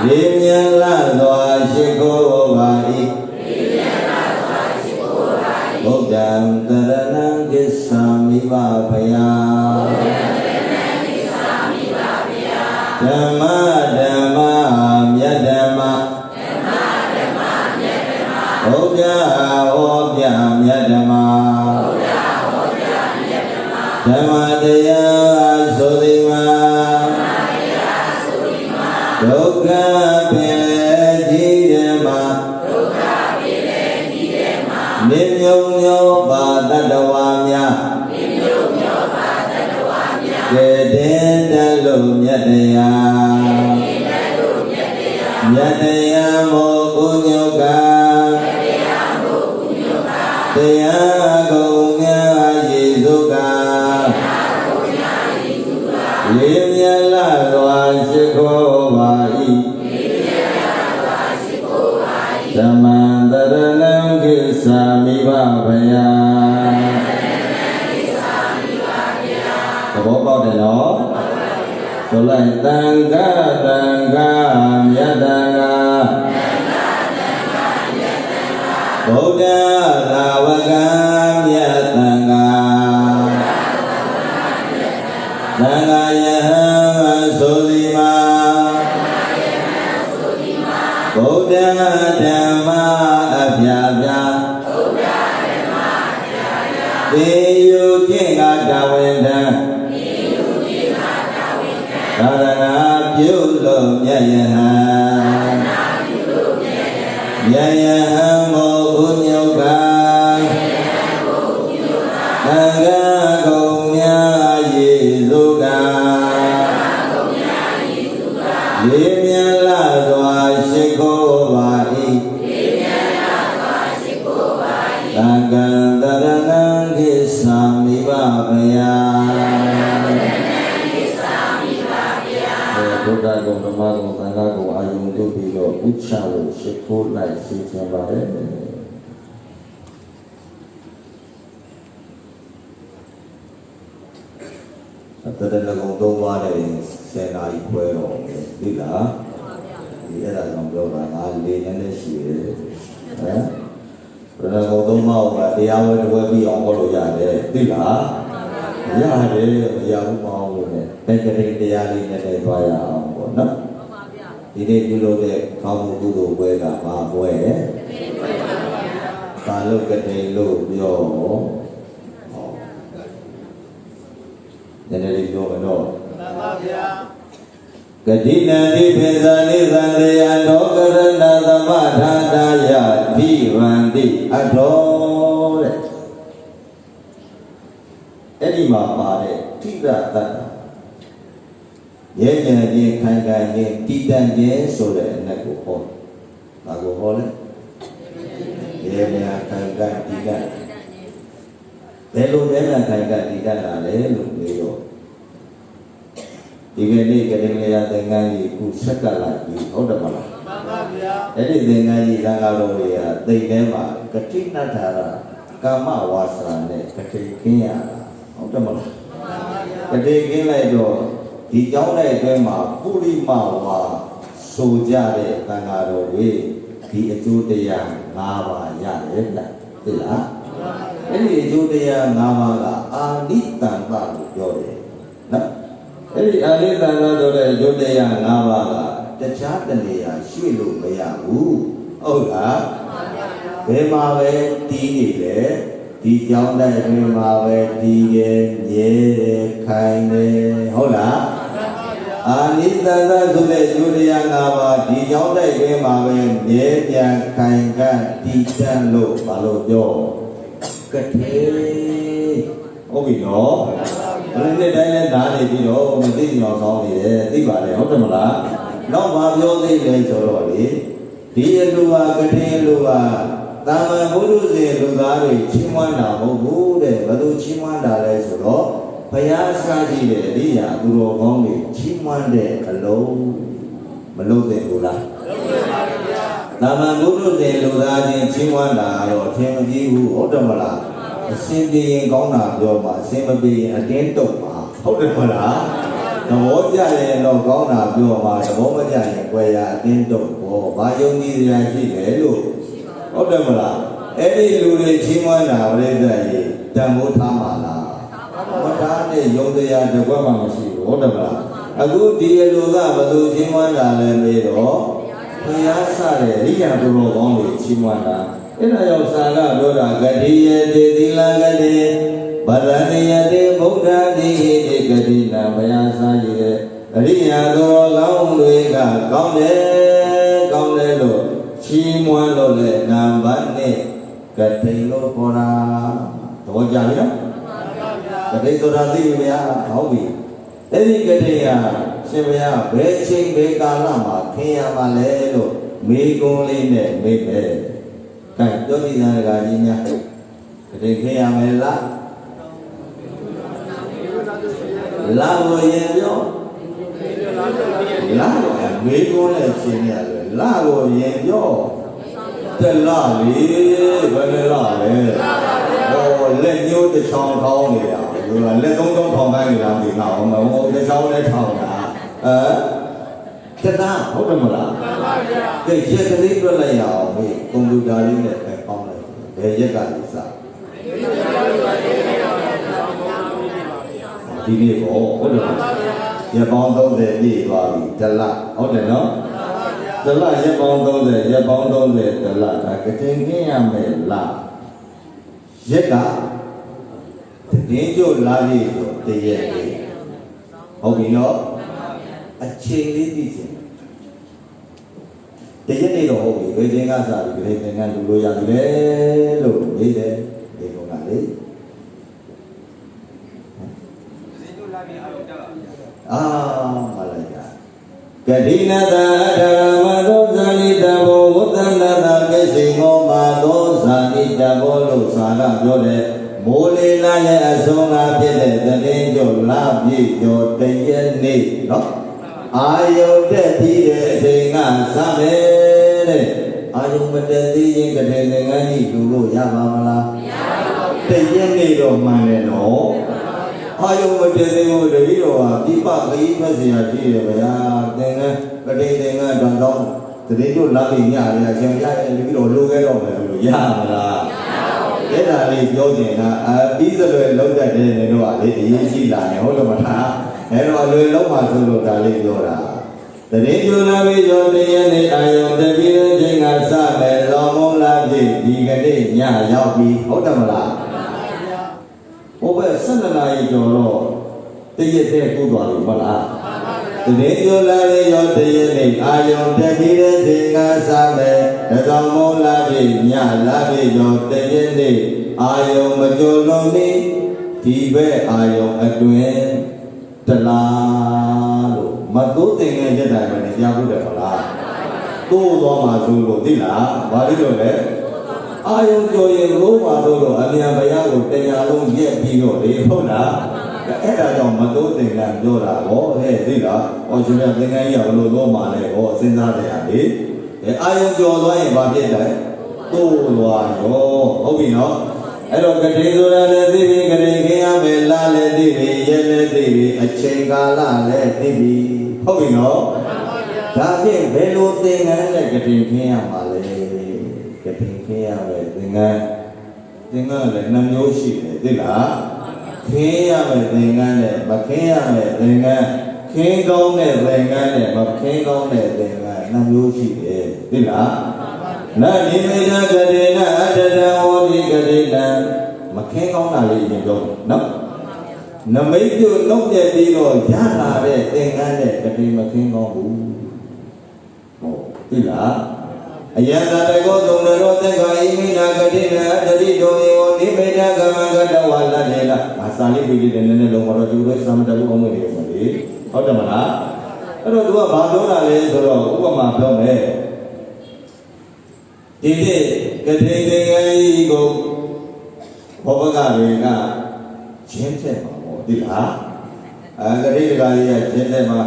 ရေမြတ်လာစွာရှိခိုးပါ၏ဗုဒ္ဓံတရဏံကိစ္ဆာမိဘဘုရားဓမ္မမြတ်ဓမ္မဘုရားဟောပြမြတ်ဓမ္မဓမ္မတရားဆိုသည်မှာဒုက္ခပင်လေကြီးတယ်မှာနိမြုံညောပါတတဝါများကဲတဲ့တလို့မြတ်တရားမြတ်တရားမို့ဥညုကတရားကုန်များယေစုကရေမြတ်လာစွာရှိခိုးပါ၏ဓမ္မံတရဏံကိစ္ဆာမိဘဘုရားသဘောပေါက်တယ်နော်ဆိုလိုက်တန်ခါမြတ်တန်ခါဗုဒ္ဓသာဝကမြတ်တန်ခါသံဃာယဟံဆိုဒီမှာဗုဒ္ဓဓမ္မအပြာပြာသေယုခြင်းကတဝိတံသာသနာပြုလို့မြတ်ယဟံမြတ်ယဟံမို့ဥညုကသံဃာကုန်များယေစုကရေမြတ်လာစွာရှိခိုးပါ၏သံဃံတရဏံကိစ္ဆာမိဘဘုရားဘုရားကုံဓမ္မကုံသံဃာကုံအာယုန်တို့ပြီးတော့ဥချလို့ရှိခိုးလိုက်ရှိချင်ပါတယ်တရဏဂုံသုံးပါးနဲ့10နာရီပွဲတော့ပြီလားဒီအဲ့ဒါကြောင့်ပြောတာငါလေးနည်းနည်းရှိတယ်ဟမ် ဘယ်တော့သုံးမောက်ကတရားဝဲတစ်ဝဲပြီးအောင်ဟောလို့ရတယ်သိလားရတယ်မရဘူးမအောင်လို့နဲ့ဘယ်ကလေးတရားလေးနဲ့လည်းသွားရအောင်ပေါ့နော်ဒီနေ့ပြုလုပ်တဲ့ကောင်းမှုကုသိုလ်ပွဲကဘာပွဲဘာလို့ကတိလို့ပြောနည်းနည်းလေးပြောမယ်နော်မှန်ပါဗျာကတိနံတိပိဇာနိသံတေအတောကရဏသမထာတာယတိဗန္တိအတောတဲ့အဲ့ဒီမှာပါတဲ့တိရတ္တရဲကြံခြင်းခိုင်ခိုင်ခြင်းတည်တံ့ခြင်းဆိုတဲ့အနက်ကိုဟောဒါကိုဟောလဲရဲများခိုင်ခိုင်တည်တံ့ဘယ်လိုလဲခိုင်ခိုင်တည်တံ့တာလဲလို့ပြောတော့ဒီကနေ့ကလေးလေးရသင်္ကန်းကြီးခုဆက်ကလာပြီဟုတ်တယ်မလားမှန်ပါဗျာအဲ့ဒီသင်္ကန်းကြီးသံဃာတော်တွေကသိတဲ့မှာကတိနတ္ထာရကာမဝါစာနဲ့ကတိခင်းရတာဟုတ်တယ်မလားမှန်ပါဗျာကတိခင်းလိုက်တော့ဒီကြောင်းတဲ့အတွင်းမှာပုရိမဝါဆိုကြတဲ့သံဃာတော်တွေဒီအကျိုးတရား၅ပါးရတယ်လားသိလားအဲ့ဒီအကျိုးတရား၅ပါးကအာနိတံပလို့ပြောတယ်နော်အဲ့ဒီအာနိတံပဆိုတဲ့အကျိုးတရား၅ပါးကတခြားတနေရာရွှေ့လို့မရဘူးဟုတ်လားဘယ်မှာပဲတီးနေလဲဒီကြောင်းတဲ့အတွင်းမှာပဲတီးတယ်မြဲတယ်ခိုင်တယ်ဟုတ်လားအာနိတန္တဆိုတဲ့ကျိုးတရား၅ပါးဒီကြောင်းတဲ့အတွင်းမှာပဲမြဲပြန်ခိုင်ကတည်တံ့လို့ဘာလို့ပြောကတိဟုတ်ပြီနော်ဘယ်နဲ့တိုင်းလဲဓာတ်နေပြီးတော့မသိညောင်းဆောင်နေတယ်သိပါလေဟုတ်တယ်မလားနောက်ဘာပြောသေးလဲဆိုတော့လေဒီအလူဟာကတိအလူဟာတာမန်ဘုရုဇဉ်လူသားတွေချီးမွမ်းတာမဟုတ်ဘူးတဲ့ဘယ်လိုချီးမွမ်းတာလဲဆိုတော့ဘုရားစားကြည့်တဲ့အရိယာသူတော်ကောင်းတွေချီးမွမ်းတဲ့အလုံးမလို့တဲ့ဘူးလားလုပ်ပါပါဗျာတာမန်ဘုရုဇဉ်လူသားချင်းချီးမွမ်းတာတော့ထင်မကြီးဘူးဟုတ်တယ်မလားအစင်ပြေရင်ကောင်းတာပြောပါအစင်မပြေရင်အတင်းတုတ်ပါဟုတ်တယ်မလားသဘောကျရင်တော့ကောင်းတာပြောပါသဘောမကျရင်ကြွယ်ရအတင်းတုတ်ပေါ့ဘာယုံကြည်ရရှိတယ်လို့ဟုတ်တယ်မလားအဲ့ဒီလူတွေချင်းမွမ်းတာပြိဿရေတန်ဖိုးထားပါလားမထားနဲ့ယုံတရားတစ်ခွက်မှမရှိဘူးဟုတ်တယ်မလားအခုဒီလူကဘယ်သူချင်းမွမ်းတာလဲမေးတော့ဘုရားစတဲ့ရိယာသူတော်ကောင်းတွေချင်းမွမ်းတာအဲ့ဒါကြောင့်စာကပြောတာဂတိယတိသီလဂတိဗရဏိယတိဗုဒ္ဓတိဟိတိဂတိနာဘုရားစရည်အရိယာသူတော်ကောင်းတွေကကောင်းတယ်လို့ချီးမွမ်းလို့လေနံပါတ်နဲ့ကတိလို့ခေါ်တာသဘောကျပြီနော်ကတိဆိုတာသိပြီဗျာဟုတ်ပြီအဲ့ဒီကတိကရှင်ဘုရားဘယ်ချိန်ဘယ်ကာလမှာခင်ရမှာလဲလို့မေးခွန်းလေးနဲ့မေးပဲကဲပြောကြည့်တဲ့ကကြီးများကတိခင်ရမယ်လားလာလို့ရင်ပြောလာတော့မေးခွန်းနဲ့ရှင်းရတယ်လာကိုရင်ပြောတလာလေဘယ်လဲလာလဲဟောလက်ညှိုးတစ်ချောင်းထောင်းနေတာဒီကလက်သုံးချောင်းထောင်းခိုင်းနေတာဒီကောင်မဟုတ်တစ်ချောင်းနဲ့ထောင်းတာတနာဟုတ်တယ်မလားမှန်ပါဗျာကြည့်ရက်ကလေးပြလိုက်ရအောင်ဟေးကွန်ပျူတာလေးနဲ့ပဲပေါင်းလိုက်ဘယ်ရက်ကလေးစဒီနေ့ပေါ့ဟုတ်တယ်ရပေါင်း30ပြည့်သွားပြီတလဟုတ်တယ်နော်တလရက်ပေါင်း30ရက်ပေါင်း30တလဒါကတင်ခင်းရမယ်လားရက်ကတည်ကြလာပြီဆိုတရက်လေးဟုတ်ပြီနော်အချိန်လေးသိချင်တရက်နေတော့ဟုတ်ပြီဘယ်ချိန်ကစပြီဘယ်ချိန်ကလူလို့ရတယ်လို့မေးတယ်ဒီကောင်ကလေအာမလိုက်တာကတိနတအထရမသောဇာနိတဘောဝတ္တနတကိစိမောမာသောဇာနိတဘောလို့စာကပြောတယ်မိုးလေးလာရဲ့အဆုံးအဖြစ်တဲ့တည်င်းကျော်လာပြည့်ကျော်တရက်နေ့နော်အာယုတက်ပြီးတဲ့အချိန်ကစမယ်တဲ့အာယုမတက်သေးရင်ကလေးငယ်ကြီးလူလို့ရပါမလားမရပါဘူးတရက်နေ့တော့မှန်တယ်နော်အာယုမတည်သေးဘူးတတိတော်ဟာပြပခီးမစရာရှိတယ်ဗျာသင်္ကန်းကတိသင်္ကန်းတောင်း တရင်တို့လာပြီးညရအရှင်ရရဲ့ပြီးတော့လိုခဲ့တော့မယ်လို့ရမလားအဲ့ဒါလေးပြောချင်တာပြီးစလွယ်လုံးတတ်တဲ့နေတော့လေအရေးကြီးလာတယ်ဟုတ်လို့မလားအဲ့တော့အလွယ်လုံးပါဆိုလို့ဒါလေးပြောတာတရင်တို့လာပြီးရောတရနေ့အာယုံတပိတဲ့ချိန်ကစမယ်လောမုံလာပြီဒီကနေ့ညရောက်ပြီဟုတ်တယ်မလားဘိုးဘယ်12နာရီကျော်တော့တရက်တည်းကူးသွားပြီဟုတ်လားတရင်တို့လာပြီးရောတရနေ့အာယုံတပိတဲ့ချိန်ကစမယ်လောမုံလာပြီညလာပြီရောတရက်နေ့အာယုံမကျော်လုံးနေဒီဘက်အာယုံအတွင်တလားလို့မတိုးတင်ငယ်ရက်တိုင်းမှာကြားဖို့တယ်မလားတိုးသွားမှာဆိုလို့သိလားဘာလို့လဲအာယုံကျော်ရင်လို့ပါတော့အမြန်ဘုရားကိုတရားလုံးရက်ပြီးတော့လေဟုတ်လားအဲ့ဒါကြောင့်မတိုးတင်ငယ်ပြောတာဟောဟဲ့သိလားဟောရှင်ရသင်္ကန်းကြီးကဘလို့တော့မှာလဲဟောစဉ်းစားတယ်ဟာလေအာယုံကျော်သွားရင်ဘာဖြစ်လဲတိုးသွားရောဟုတ်ပြီနော်အဲ့တော့ကတိဆိုတာလည်းသိပြီကတိခင်ရမယ်လားလည်းသိပြီရဲလည်းသိပြီအချိန်ကာလလည်းသိပြီဟုတ်ပြီနော်ဒါဖြင့်ဘယ်လိုသင်္ကန်းနဲ့ကတိခင်ရမှာလဲကတိခင်ရမယ်သင်္ကန်းလည်းနှမျိုးရှိတယ်သိလားခင်ရမယ်သင်္ကန်းနဲ့မခင်ရမယ်သင်္ကန်းခင်ကောင်းတဲ့သင်္ကန်းနဲ့မခင်ကောင်းတဲ့သင်္ကန်းနှမျိုးရှိတယ်သိလားနာနိမေနကတိနအတ္တတံဝတိကတိနံမခင်းကောင်းတာလေးရင်ပြောနော်နမိတ်ပြုနှုတ်ပြပြီးတော့ရလာတဲ့သင်္ကန်းနဲ့ကတိမခင်းကောင်းဘူးဟုတ်ပြီလားအယံတတကောသုံးတော်သက္ကာဣမိနာကတိနံအတ္တိတောယောနိမေနကမကတဝါလတေနအစာလေးပြီးတဲ့နည်းနည်းလုံးတော့သူတို့သမတဘူးအောင်မနေဘူးလေဟုတ်တယ်မလားအဲ့တော့သူကဘာပြောတာလဲဆိုတော့ဥပမာပြောမယ်ဒီနေ့ကတိသင်္ကန်းကြီးကိုဘောဘကတွေကချင်းချက်မှာပေါ့ဒီလားကတိတကာကြီးကချင်းချက်မှာ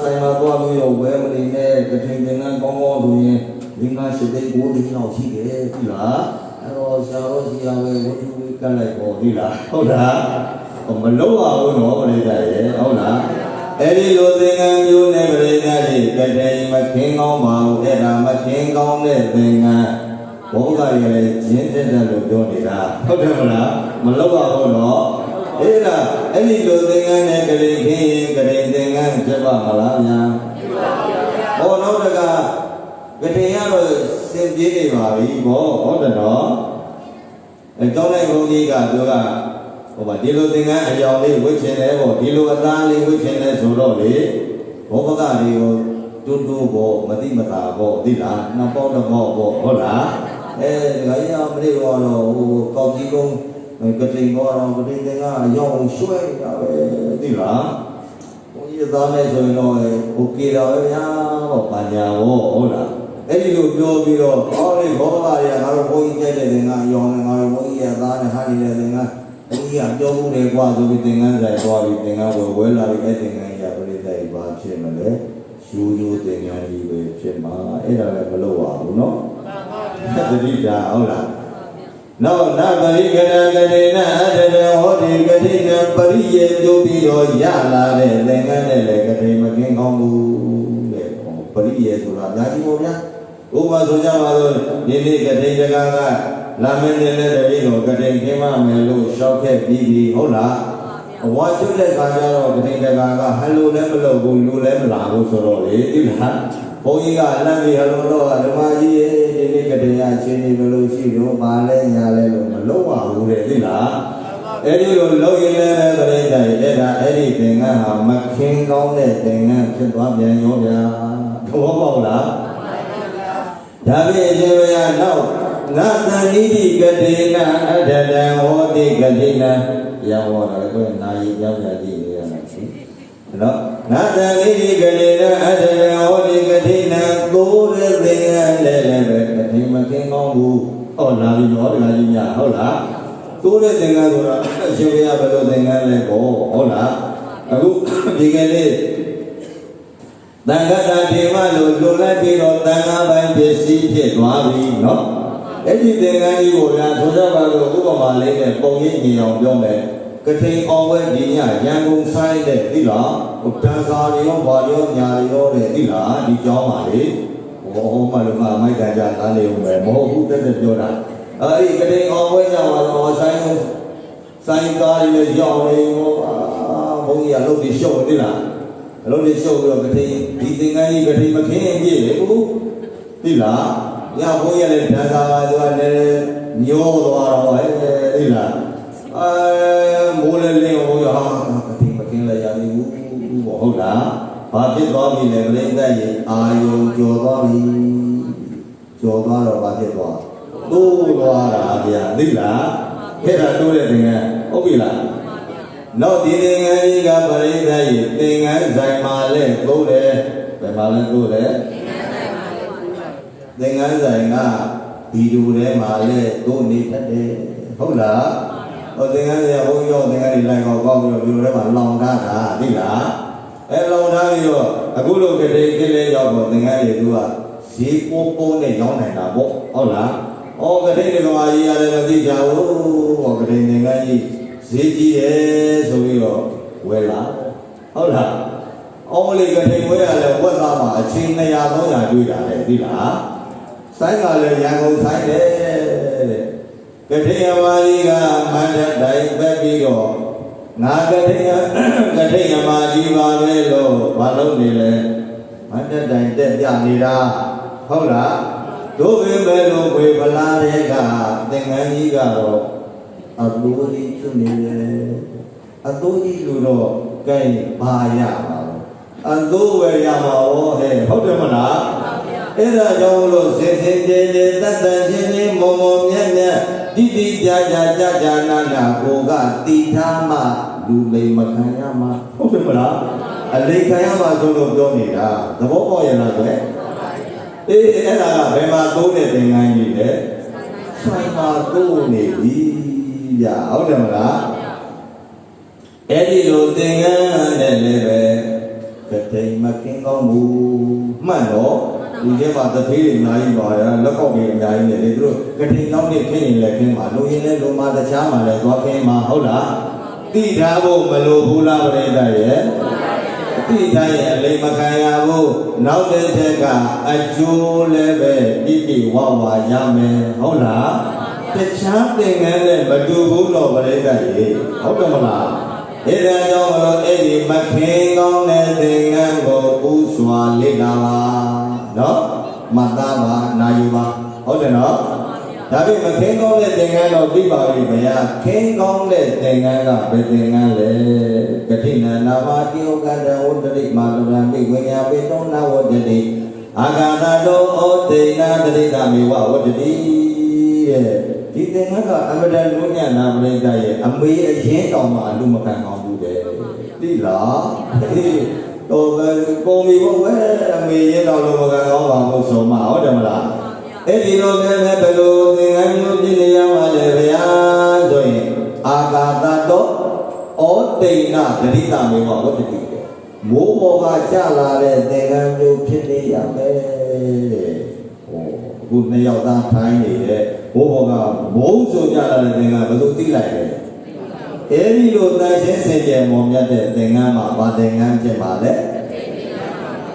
ဆိုင်မှာသွားပြီးတော့ဝဲမနေနဲ့ကတိသင်္ကန်းကောင်းကောင်းလို့ရင်ဒီမှာရှိတဲ့ကိုယ်ဒီလောက်ရှိတယ်ဒီလားအဲ့တော့ဆရာတော်ကြီးကဝဲဝတ္ထုကတ်လိုက်ပေါ့ဒီလားဟုတ်လားမလုံးပါဘူးနော်ပရိသတ်ရဲ့ဟုတ်လားအဲ့ဒီလိုသင်္ကန်းမျိုးနဲ့ပရိသတ်ကြီးကတိမခင်းကောင်းပါဘူးအဲ့ဒါမခင်းကောင်းတဲ့သင်္ကန်းဘောဂရီလည်းကျင်းတဲ့လို့ပြောနေတာဟုတ်တယ်မလားမလောက်ပါဘူးနော်အဲ့ဒါအဲ့ဒီလိုသင်္ကန်းနဲ့ကလေးခင်းရင်ကလေးသင်္ကန်းဖြစ်ပါမလားဗျာဟောနောက်တကကတိရတော့စင်ပြေးနေပါပြီဘောဟုတ်တယ်နော်အဲတောင်းလိုက်ဘုန်းကြီးကသူကဟိုမှာဒီလိုသင်္ကန်းအယောင်လေးဝှက်ချင်တယ်ပေါ့ဒီလိုအသားလေးဝှက်ချင်တယ်ဆိုတော့လေဘောပကတွေကိုတူတူပေါ့မတိမတာပေါ့သိလားနှစ်ပေါက်တစ်ပေါက်ပေါ့ဟုတ်လားဒါကြီးအမလေးတော့ဟိုကောက်ကြီးကုန်းကတိန်တော့ကတိန်ကအယောင်ရွှဲနေတာပဲသိလားဘုန်းကြီးသားနဲ့ဆိုရင်တော့โอเคတော့ဗျာပေါ့ပါညာပေါ့ဟုတ်လားအဲ့ဒီလိုပြောပြီးတော့ဟောလေဘောပကတွေကငါတို့ဘုန်းကြီးကျက်တဲ့သင်္ကန်းအယောင်နဲ့ငါတို့ဘုန်းကြီးရဲ့သားနဲ့ဟာနေတဲ့သင်္ကန်းဘုန်းကြီးကပြောမှုတွေကွာဆိုပြီးသင်္ကန်းဆိုင်သွားပြီးသင်္ကန်းဝဲလာပြီးအဲ့သင်္ကန်းကြီးကပြိတ္တိဘာဖြစ်မလဲယူယူသင်္ကန်းကြီးပဲဖြစ်မှာအဲ့ဒါလည်းမလုပ်ပါဘူးနော်တတိတာဟုတ်လားနောက်နပရိကရကတိနအတ္တဟောတိကတိနပရိယေပြုပြီးတော့ရလာတဲ့သင်္ကန်းနဲ့လည်းကတိမကင်းကောင်းဘူးတဲ့ပရိယေဆိုတာအများကြီးပေါ့ဗျာဥပမာဆိုကြပါတော့ဒီနေ့ကတိတကာကလာမင်းနဲ့လည်းတပည့်တော်ကတိခင်းမမယ်လို့ရှောက်ခဲ့ပြီးပြီဟုတ်လားအဝါကျွတ်တဲ့ခါကျတော့ကတိတကာကဟယ်လိုလည်းမလုပ်ဘူးလူလည်းမလာဘူးဆိုတော့လေဒီလားဘုန်းကြီးကလမ်းပြီးဟယ်လိုတော့ဓမ္မကြီးရဲ့ဒီနေ့ကတိယချင်းနေလို့ရှိတော့ပါလဲညာလဲလို့မလုပ်ပါဘူးတဲ့ဒီလားအဲ့ဒီလိုလုပ်ရင်လည်းပြိတ္တိအဲ့ဒါအဲ့ဒီသင်္ကန်းဟာမခင်းကောင်းတဲ့သင်္ကန်းဖြစ်သွားပြန်ရောဗျာသဘောပေါက်လားဒါဖြင့်ရှင်ဘုရားနောက်နတဏိတိကတိနာအတ္တတံဟောတိကတိနာပြောင်းတော့လည်းကိုယ်နာယီပြောင်းရကြည့်နေရမှာရှိနော်နတဏိတိကတိနာအတ္တတံဟောတိကတိနာသိုးတဲ့သင်္ကန်းလည်းပဲကတိမကင်းကောင်းဘူးဟောလာပြီးတော့ဒီလားကြီးများဟုတ်လားသိုးတဲ့သင်္ကန်းဆိုတာအရှင်ဘုရားဘယ်လိုသင်္ကန်းလဲပေါ့ဟုတ်လားအခုဒီကနေ့တန်ခါတာဒီမလို့လွန်လိုက်ပြီးတော့တန်ခါပိုင်းပစ္စည်းဖြစ်သွားပြီနော်အဲ့ဒီသင်္ကန်းကြီးကိုညာဆိုကြပါလို့ဥပမာလေးနဲ့ပုံရိပ်ညီအောင်ပြောမယ်ကထိန်အောင်ဝဲဒီညရန်ကုန်ဆိုင်တဲ့သိလားဟိုတန်စာတွေရောဘာရောညာတွေရောတဲ့သိလားဒီကြောင်းပါလေဝ ဘောမှလည်းမိုက်ကန်ကြသားနေဦးမယ်မဟုတ်ဘူးတက်ပြောတာအဲ့ဒီကတိအောင်ဝဲကြပါတော့ဆိုင်ကားလေးရောက်နေဟောဘုန်းကြီးကလုပ်ပြီးရှုပ်သေးလားလုပ်ပြီးရှုပ်ပြီးတော့ကတိဒီသင်္ကန်းကြီးကတိမခင်းပြည့်လေဘူးသိလားညဘုန်းကြီးလည်းဓာတ်သာပါသူကလည်းညောသွားတော့သိလားမိုးလည်းလင်းဟောဟာကတိမခင်းလည်းရပြီဘူးဟုတ်လားဘာဖြစ်သွားပြီလဲပြိဿရဲ့အာယုံကျော်သွားပြီကျော်သွားတော့ဘာဖြစ်သွားတိုးသွားတာဗျာသိလားအဲ့ဒါတိုးတဲ့သင်္ကန်းဟုတ်ပြီလားနောက်ဒီသင်္ကန်းကြီးကပြိဿရဲ့သင်္ကန်းဆိုင်မှာလဲတိုးတယ်ဘယ်မှာလဲတိုးတယ်သင်္ကန်းဆိုင်ကဒီလူထဲမှာလဲတိုးနေတတ်တယ်ဟုတ်လားဟောသင်္ကန်းဆိုင်ဘုန်းကြီးရောသင်္ကန်းတွေလိုက်ကောက်ကောက်ပြီးတော့ဒီလိုထဲမှာလောင်ထားတာသိလားလောင်ထားပြီးတော့အခုလိုကတိကလေးရောက်တော့သင်္ကန်းတွေသူကဈေးပိုးနဲ့ရောင်းနိုင်တာပေါ့ဟုတ်လားဩကတိကမာကြီးရတယ်မသိကြဘူးဟောကတိသင်္ကန်းကြီးဈေးကြီးတယ်ဆိုပြီးတော့ဝယ်လာဟုတ်လားအော်လေကတိဝယ်ရလဲဝက်သားမှာအချင်း200 300တွေ့တာလေသိလားဆိုင်ကလည်းရန်ကုန်ဆိုင်တယ်တဲ့ကတိယမာကြီးကမန္တတိုင်းပဲပြီးတော့ငါကတိယမာကြီးပါပဲလို့မလုပ်နေလဲမန္တတိုင်းတက်ပြနေတာဟုတ်လားတို့ပဲပဲလို့ဝေဖလာတဲ့ကသင်္ကန်းကြီးကတော့အတူကြီးသူနေတယ်အတူကြီးလို့တော့ကဲဘာရပါလဲအတူပဲရမှာဟောဟဲ့ဟုတ်တယ်မလားအဲ့ဒါကြောင့်လို့စင်စင်ကြဲကြဲတတ်တတ်ချင်းချင်းမုံမုံမြတ်မြတ်တိတိကျကျနာနာကိုကတိထားမှလူလိမ်မခံရမှာဟုတ်တယ်မလားအလိမ်ခံရမှာဆိုလို့ပြောနေတာသဘောပေါက်ရလားကွယ်အေးအဲ့ဒါကဘယ်မှာသုံးတဲ့သင်္ကန်းကြီးလဲဆိုင်မှာသုံးနေပြီဗျာဟုတ်တယ်မလားအဲ့ဒီလိုသင်္ကန်းနဲ့လည်းပဲကတိမကင်းကောင်းဘူးမှန်တော့ဒီထဲမှာတထေးတွေအများကြီးပါရလက်ကောက်တွေအများကြီးနေလေသူတို့ကတိနောက်နေ့ခင်းရင်လည်းခင်းပါလူရင်လည်းလူမတခြားမှလည်းသွားခင်းပါဟုတ်လားတိထားဖို့မလိုဘူးလားပြိဿရဲ့တိထားရဲ့အလိမ်မခံရဘူးနောက်တစ်ချက်ကအကျိုးလည်းပဲတိတိဝဝရမယ်ဟုတ်လားတခြားသင်္ကန်းနဲ့မတူဘူးတော့ပြိဿရဲ့ဟုတ်တယ်မလားအဲ့ဒါကြောင့်မလို့အဲ့ဒီမခင်ကောင်းတဲ့သင်္ကန်းကိုပူစွာလေ့လာပါနော်မှတ်သားပါနာယူပါဟုတ်တယ်နော်ဒါပေမဲ့မခင်ကောင်းတဲ့သင်္ကန်းတော့သိပါပြီဗျာခင်ကောင်းတဲ့သင်္ကန်းကဘယ်သင်္ကန်းလဲကတိနာနာဘာတိဩကတဝတ္တိမာတရံပိဝိညာပေတောနာဝတ္တိအာဂါသတောဩတေနာတတိတာမေဝဝတ္တိတဲ့ဒီသင်္ကန်းကအမတန်လုံးညနာပရိသတ်ရဲ့အမေအရင်တောင်မှအလူမခံအောင်ဘူးတဲ့သိလားတော့ပုံမီဘဝအမေရင်တော်လိုမကကောင်းပါဘူးဆိုမှဟုတ်တယ်မလားအဲ့ဒီလိုပဲဘယ်လိုသင်္ကန်းမျိုးပြည့်နေရမှာလဲဗျာဆိုရင်အာဂါသတောဩတိဏဂရိတမေဝဝတ္တိမိုးပေါ်ကကျလာတဲ့သင်္ကန်းမျိုးဖြစ်နေရမယ်တဲ့ဟောအခုနှစ်ယောက်သားထိုင်းနေတဲ့မိုးပေါ်ကမုန်းဆိုကြလာတဲ့သင်္ကန်းဘယ်လိုသိလိုက်လဲအဲ့ဒီလိုတန်ရှင်းစင်ကြယ်မော်မြတ်တဲ့သင်္ကန်းမှာဗာသင်္ကန်းဖြစ်ပါလေ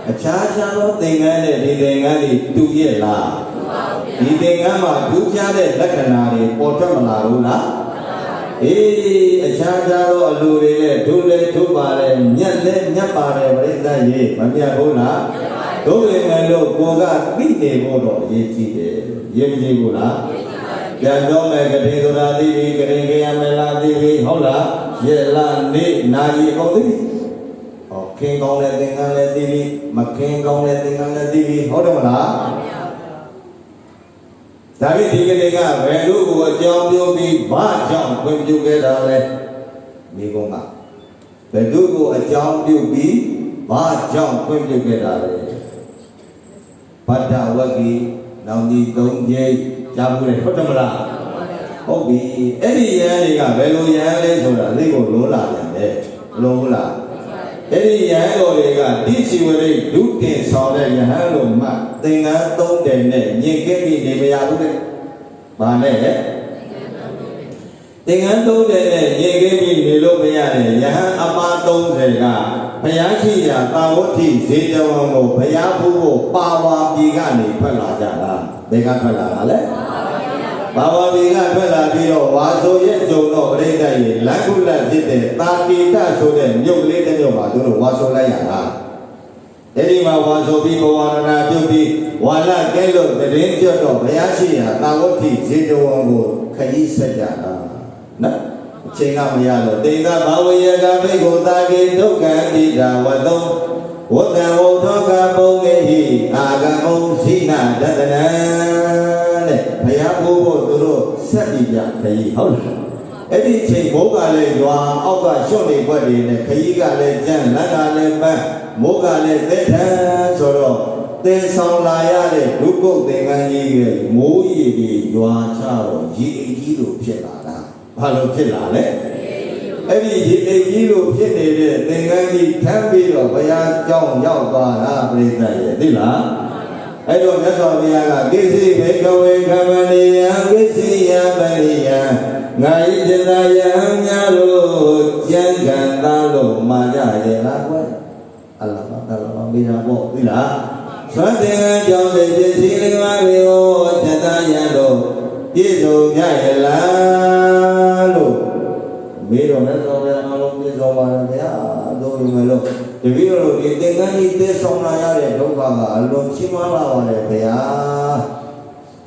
အခြားသောသင်္ကန်းနဲ့ဒီသင်္ကန်းတွေတူရဲ့လားဒီသင်္ကန်းမှာထူးခြားတဲ့လက္ခဏာတွေပေါ်ထွက်မလာဘူးလားအေးအခြားသောအလိုတွေနဲ့ထူးလေထူးပါတယ်မြတ်လေမြတ်ပါတယ်ပြိဿရေမမြတ်ဘူးလားတို့ပေမဲ့လို့ကိုကသိနေဖို့တော့အရေးကြီးတယ်ရေးမကြည့်ဘူးလားပြန်တော့မယ်ကတိဆိုတာသိပြီကတိကြရမယ်လားသိပြီဟုတ်လားရဲ့လားနေနာရီအောင်သိပြီဟောခင်ကောင်းတဲ့သင်္ကန်းလည်းသိပြီမခင်ကောင်းတဲ့သင်္ကန်းလည်းသိပြီဟုတ်တယ်မလားဒါပေမဲ့ဒီကနေ့ကဘယ်လိုကိုအကြောင်းပြောပြီးဘာကြောင့်ခွင့်ပြုခဲ့တာလဲမိကုန်းကဘယ်လိုကိုအကြောင်းပြုပြီးဘာကြောင့်ခွင့်ပြုခဲ့တာလဲဗတ္တဝဂီနောင်ကြီး၃ကျိတ်ကြားဘူးလေဟုတ်တယ်မလားဟုတ်ပြီအဲ့ဒီယဟန်တွေကဘယ်လိုယဟန်လဲဆိုတာသိကိုလိုလာပြန်တယ်လိုလားအဲ့ဒီယဟန်တော်တွေကတိစီဝရိဒုတင်ဆောင်တဲ့ယဟန်လို့မှသင်္ကန်း၃တယ်နဲ့ညင်ခဲ့ပြီးနေမရဘူးလေဘာနဲ့လဲသင်္ကန်း၃တယ်နဲ့ညင်ခဲ့ပြီးနေလို့မရတဲ့ယဟန်အပါ30က ဘုရားရှိရာသာဝတိဇေတဝန်ကိုဘုရားဖူးဖို့ပါဝါပြည်ကနေထွက်လာကြတာဘယ်ကထွက်လာတာလဲပါဝါပြည်ကထွက်လာပြီးတော့ဝါဆိုရဲ့ဂျုံတော့ပြိတ္တရေလက္ခုလဖြစ်တဲ့တာတိတဆိုတဲ့မြို့ကလေးတစ်မြို့မှာသူတို့ဝါဆိုလိုက်ရတာအဲဒီမှာဝါဆိုပြီးဘဝနာပြုတ်ပြီးဝါလကဲလို့တရင်ကျွတ်တော့ဘုရားရှိရာသာဝတိဇေတဝန်ကိုခရီးဆက်ကြတာနော်အချိန်ကမရတော့တေသာဘာဝေယကဘိက္ခုတာကေဒုက္ခဣဒာဝတောဝတ္တံဝုထောကပုံမေဟိအာဂမုံသိနာတတနံတဲ့ဘုရားဘိုးဘို့သူတို့ဆက်ပြီးပြခရီးဟုတ်လားအဲ့ဒီချိန်မိုးကလည်းရွာအောက်ကရွှွတ်နေွက်တွေနဲ့ခရီးကလည်းကျန်းလက်ကလည်းပန်းမိုးကလည်းသက်ထန်ဆိုတော့သင်ဆောင်လာရတဲ့ဒုက္ခသင်္ကန်းကြီးရဲ့မိုးရေကြီးရွာချတော့ရေအိမ်ကြီးလိုဖြစ်လာတာဘာလို့ဖြစ်လာလဲအဲ့ဒီရေအိမ်ကြီးလိုဖြစ်နေတဲ့သင်္ကန်းကြီးထမ်းပြီးတော့ဘုရားကျောင်းရောက်သွားတာပြိဿရဲ့သိလားအဲ့တော့မြတ်စွာဘုရားကကိစ္စဘေကဝေကမဏိယကိစ္စယပရိယငါဤတသာယံများလို့ကြံကံသားလို့မာကြရဲ့လားကွယ်အလ္လာဟ်တအာလာမိတာပေါ့သိလားသတ္တေကြောင့်တဲ့ပစ္စည်းလေးပါးတွေကိုတသာယံလို့ပြည့်စုံကြရဲ့လားလို့မေးတော့မြတ်စွာဘုရားအလုံးပြည့်စုံပါရဲ့ဗျာတို့ယူမယ်လို့တပည့်တော်ဒီသင်္ကန်းကြီးသေဆောင်လာရတဲ့ဒုက္ခကအလုံးချီးမွမ်းလာပါတယ်ဗျာ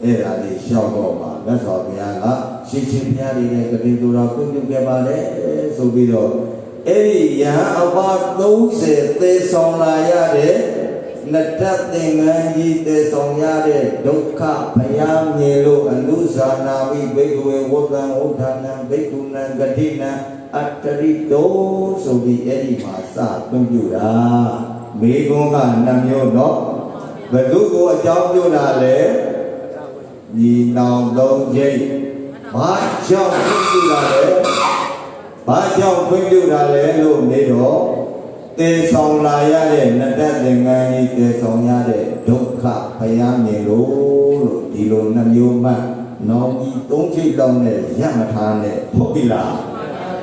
အဲ့ဒါလေးရှောက်တော့ပါမြတ်စွာဘုရားကရှင်ရှင်ဘုရားတွေနဲ့ကတိတော်တော်ပြုလုပ်ခဲ့ပါတယ်ဆိုပြီးတော့အဲ့ဒီယဟန်အပါ30သေဆောင်လာရတဲ့လက်တသင်္ကန်းကြီးသေဆောင်ရတဲ့ဒုက္ခဘုရားမြင်လို့အနုဇာနာဝိဘိက္ခဝေဝတ္တံဥဒ္ဒနံဘိက္ခုနံဂတိနံအတ္တရိတောဆိုပြီးအဲ့ဒီမှာစပြုတ်တာမိဂုံးကနှမျိုးတော့ဘယ်သူကိုအကြောင်းပြုတာလဲညီနောင်လုံးချင်းဘာကြောင့်ပြုတ်တာလဲဘာကြောင့်ပြုတ်တာလဲလို့နေတော့သေဆောင်လာရတဲ့နတ္တသင်္ကန်းကြီးသေဆောင်ရတဲ့ဒုက္ခဘုရားမြင်လို့ဒီလိုနှမျိုးမှနောင်ကြီး၃ချိန်လောက်နဲ့ရမထားနဲ့ဟုတ်ပြီလား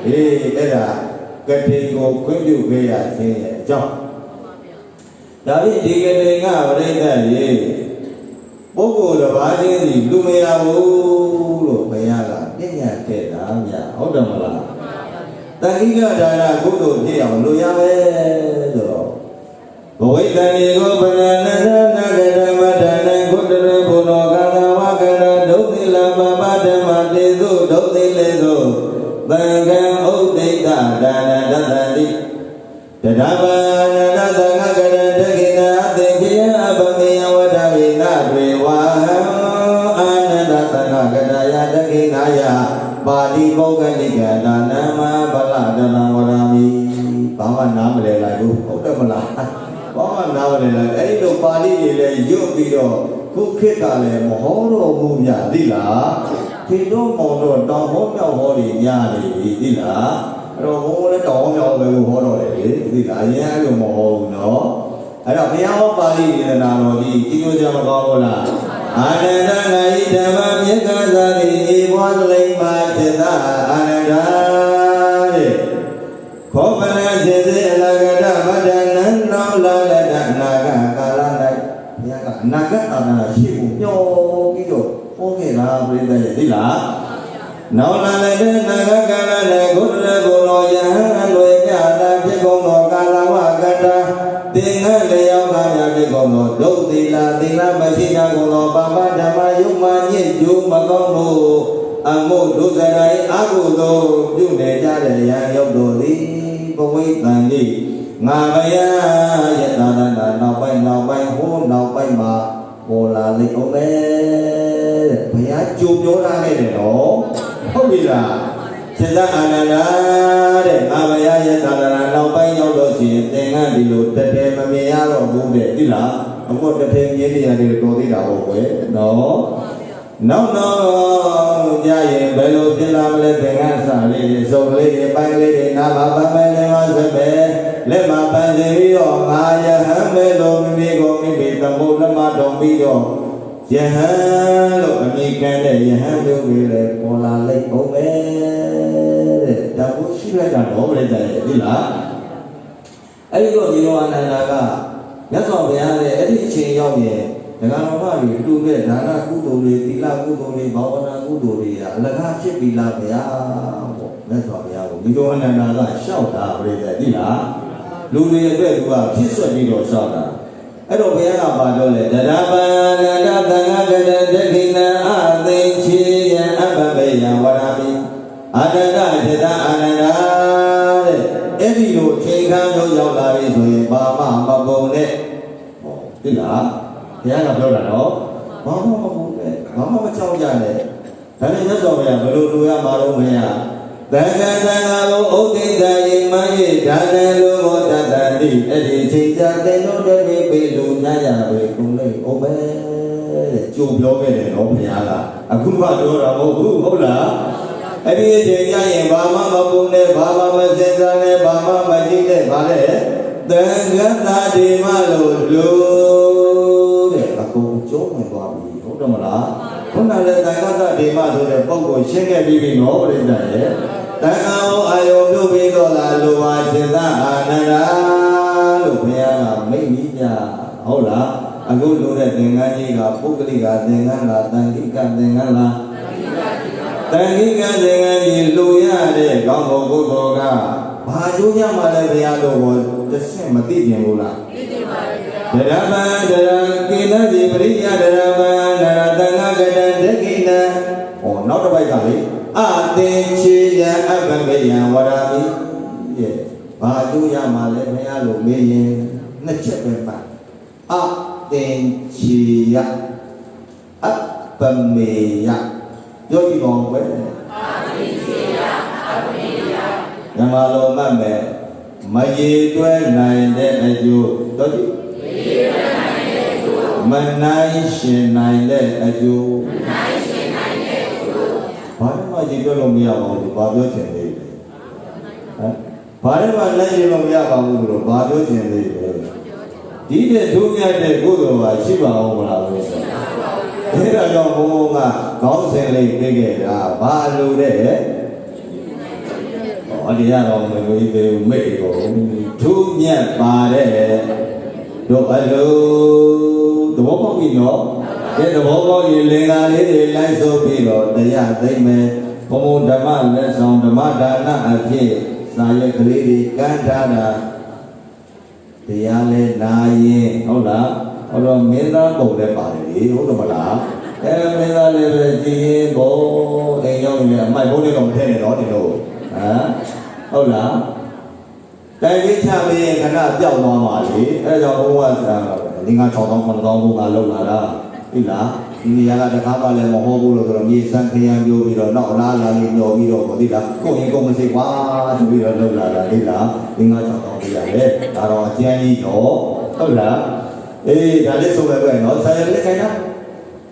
အေးအဲ့ဒါကတိကိုခွင့်ပြုခဲ့ရခြင်းရဲ့အကြောင်းဒါဖြင့်ဒီကတိကပရိသတ်ရေပုဂ္ဂိုလ်တစ်ပါးချင်းစီလူမရဘူးလို့ဘုရားကပြညာခဲ့တာဗျာဟုတ်တယ်မလားတဏှိကဒါနကုသိုလ်ဖြစ်အောင်လိုရမယ်ဆိုတော့ဘဝိတ္တန်ဒီကိုဗနနန္ဒနာကဓမ္မဒါနကုတရဘုလောကသဝကရဒုတိလပပဓမ္မတေသုဒုတိလေသုသံဃံဥဒ္ဒိတဒါနတတ္တိတဒဗာနန္ဒသံဃကရတခိနာအသိခေယအပမေယဝဒဝိနာတွေဝါအာနန္ဒသံဃကရယတခိနာယပါဠိပုဂ္ဂလိကဒါနမဗလဒနာဝရမီဘာမှနားမလဲလိုက်ဘူးဟုတ်တယ်မလားဘာမှနားမလဲလိုက်အဲ့ဒီလိုပါဠိတွေလည်းရွတ်ပြီးတော့ခုခေတ်ကလည်းမဟောတော်မူမြသိလားခေတော်မောင်တော့တောင်ဟောမြောက်ဟောတွေညာနေပြီသိလားအဲ့တော့ဘုန်းလည်းတောင်မြောက်ပဲဟောတော်တယ်လေသိလားအရင်အဲ့လိုမဟောဘူးနော်အဲ့တော့ဘုရားဟောပါဠိဒေသနာတော်ဒီကြည့်လို့ကြမကောင်းဘူးလားအာနန္ဒငါဤဓမ္မမြေကသာတိဧဝံလိမ္မာจิตအာနန္ဒတဲ့ခောပနစေစေအလကတဗဒနံနောလာလတနာဂကာလ၌ဘုရားကအနာဂတ်အာနာရှိကိုမျှော်ပြီးတော့ဟောခဲ့တာပြိဿရဲ့သိလားနောလာလတနာဂကာလ၌ဂုတရဘုလောယဟံအလွေမြတာဖြစ်ကုန်သောကာလဝကတသင်္ဃလျောင်းသားများဖြစ်ကုန်သောဒုသီလသီလမရှိကြကုန်သောပါပဓမ္မယုံမှညစ်ကျိုးမကောင်းမှုအမှုဒုစရိုက်အကုသိုလ်ပြုနေကြတဲ့ယံရောက်တော်သည်ဘဝိတ္တန်တိငါဘယယတနာနောက်ပိုင်းဟိုနောက်ပိုင်းမှာပေါ်လာလိမ့်အောင်ပဲတဲ့ဘုရားကြိုပြောထားခဲ့တယ်နော်ဟုတ်ပြီလားစေတအာနန္ဒာတဲ့ငါဘယယတနာနောက်ပိုင်းရောက်လို့ရှိရင်သင်္ကန်းဒီလိုတထဲမမြင်ရတော့ဘူးတဲ့သိလားအခုတထဲမြင်နေရတယ်တော်သေးတာဟုတ်ကွယ်နော်နောက်ကြရင်ဘယ်လိုဖြစ်လာမလဲသင်္ကန်းစာလေးတွေစုံလေးတွေပိုင်းလေးတွေနာမပန်းပိုင်းလေးမှာဆက်ပဲလက်မှာပန်းစီပြီးတော့ငါယဟန်ပဲလို့မိမိကိုမိမိသမုဒ္ဓမတော်ပြီးတော့ယဟန်လို့အမိခံတဲ့ယဟန်မျိုးကြီးလေပေါ်လာလိုက်အောင်ပဲတဲ့ဒါကိုရှိလိုက်တာတော့မလဲတဲ့ဒီလား အဲ့ဒီတော့ဒီလိုအနန္ဒာကမြတ်စွာဘုရားရဲ့အဲ့ဒီအချိန်ရောက်ရင်ဒကာတော်မတွေတူတဲ့ဒါနကုသိုလ်တွေသီလကုသိုလ်တွေဘာဝနာကုသိုလ်တွေကအလကားဖြစ်ပြီလားဗျာပေါ့မြတ်စွာဘုရားကိုဒီလိုအနန္ဒာကရှောက်တာပြည့်တယ်သိလားလူတွေအတွက်သူကဖြစ်ဆွတ်ပြီးတော့ရှောက်တာအဲ့တော့ဘုရားကပါတော့လေတရပံနန္ဒသံဃာကတတခိနအသိချေယံအပမေယံဝရမိအာနန္ဒစေတအာနန္ဒတဲ့အဲ့ဒီလိုချိန်ခါမျိုးရောက်လာပြီဆိုရင်ဘာမှမပုံနဲ့ဟောသိလားဘုရားကပြောတာနော်ဘာမှမပုံနဲ့ဘာမှမကြောက်ကြနဲ့ဒါနဲ့မြတ်စွာဘုရားဘယ်လိုလိုရမှာတော့မရသံဃာသံဃာကိုဥဒိတယေမယေဒါနလူဘောတတတိအဲ့ဒီချိန်ကြတဲ့လို့တည်းပြေလူများရပဲကုန်လိုက်ဩပဲတဲ့ကြိုပြောခဲ့တယ်နော်ဘုရားကအခုမှပြောတာမဟုတ်ဘူးဟုတ်လားအဲ့ဒီအချိန်ကျရင်ဘာမှမပုံနဲ့ဘာမှမစင်စားနဲ့ဘာမှမကြည့်နဲ့ဗါလဲသံဃာတာဒီမလို့လို့တဲ့အကုန်ကျုံးဝင်သွားပြီဟုတ်တယ်မလားခုနလည်းသံဃာတာဒီမဆိုတဲ့ပုံကိုရှင်းခဲ့ပြီးပြီနော်ပြိတ္တရဲ့တန်ခါကိုအာယုံပြုပြီးတော့လာလိုပါစေသာအာနန္ဒာလို့ဘုရားကမိတ်မိပြဟုတ်လားအခုလိုတဲ့သင်္ကန်းကြီးကပုဂ္ဂလိကသင်္ကန်းလားတန်ခိကသင်္ကန်းလားတန်ခိကသင်္ကန်းကြီးလိုရတဲ့ကောင်းသောကုသိုလ်ကဘာကျိုးရမှာလဲဘုရားတို့ကိုတစ်ဆင့်မသိကျင်ဘူးလားသိကျင်ပါရဲ့ဒရမဒရကိနတိပရိယဒရမနရတငကတဒကိနဟောနောက်တစ်ပိုက်ကလေအသင်ချေယံအပမေယံဝရမိရဲ့ဘာကျိုးရမှာလဲဘုရားလို့မေးရင်နှစ်ချက်ပဲပါအသင်ချေယအပမေယပြောကြည့်ပါဦးပဲအသင်ချေယအပမေယညမလုံးမှတ်မယ်မရေတွဲနိုင်တဲ့အကျိုးတော့ကြည့်မရေတွဲနိုင်တဲ့အကျိုးမနိုင်ရှင်နိုင်တဲ့အကျိုးဘာမှကြည့်ပြောလို့မရပါဘူးဘာပြောချင်သေးလဲဟမ်ဘာမှလည်းကြည့်လို့မရပါဘူးလို့ဘာပြောချင်သေးလဲဒီတဲ့ဒုမြတ်တဲ့ကိုယ်တော်ကရှိပါအောင်မလားလို့ဆိုအဲ့ဒါကြောင့်ဘုံဘုံကခေါင်းစဉ်လေးပြခဲ့တာဘာလို့တဲ့ဟောဒီရတော့မလို့ဒီမိတ်ကိုဒုမြတ်ပါတဲ့တို့အလိုသဘောပေါက်ပြီနော်ဒီသဘောပေါက်ရင်လင်္ကာလေးတွေလိုက်ဆိုပြီးတော့တရားသိမ့်မယ်ဘုံဘုံဓမ္မလက်ဆောင်ဓမ္မဒါနအဖြစ်စာရွက်ကလေးတွေကမ်းထားတာတရားလဲနာရင်ဟုတ်လားဟောတော့မင်းသားပုံလည်းပါတယ်လေဟုတ်တယ်မလားမင်းသားလည်းပဲကြည်ရင်ဘုံအိမ်ရောက်ရင်အမိုက်ဘုံလေးတော့မထည့်နဲ့တော့ဒီလိုဟမ်ဟုတ်လားတိုင်ကြီးချမေးခဏပြောက်သွားပါလေအဲကြောင့်ဘုံကလင်္ကာ6000 9000ဘုံကလောက်လာတာပြီလားဒီနေရာကတခါမှလည်းမဟုတ်ဘူးလို့ဆိုတော့မြေစံခရမ်းပြောပြီးတော့နောက်အလားလာလေးညော်ပြီးတော့ဒီလားကိုယ်ရင်ကိုယ်မစိကွာဆိုပြီးတော့လောက်လာတာဒီလားလင်္ကာ6000ပြရတယ်ဒါတော့အကျဉ်းကြီးတော့ဟုတ်လားအေးဒါလေးဆိုပဲပဲနော်ဆရာလေးခိုင်းတာ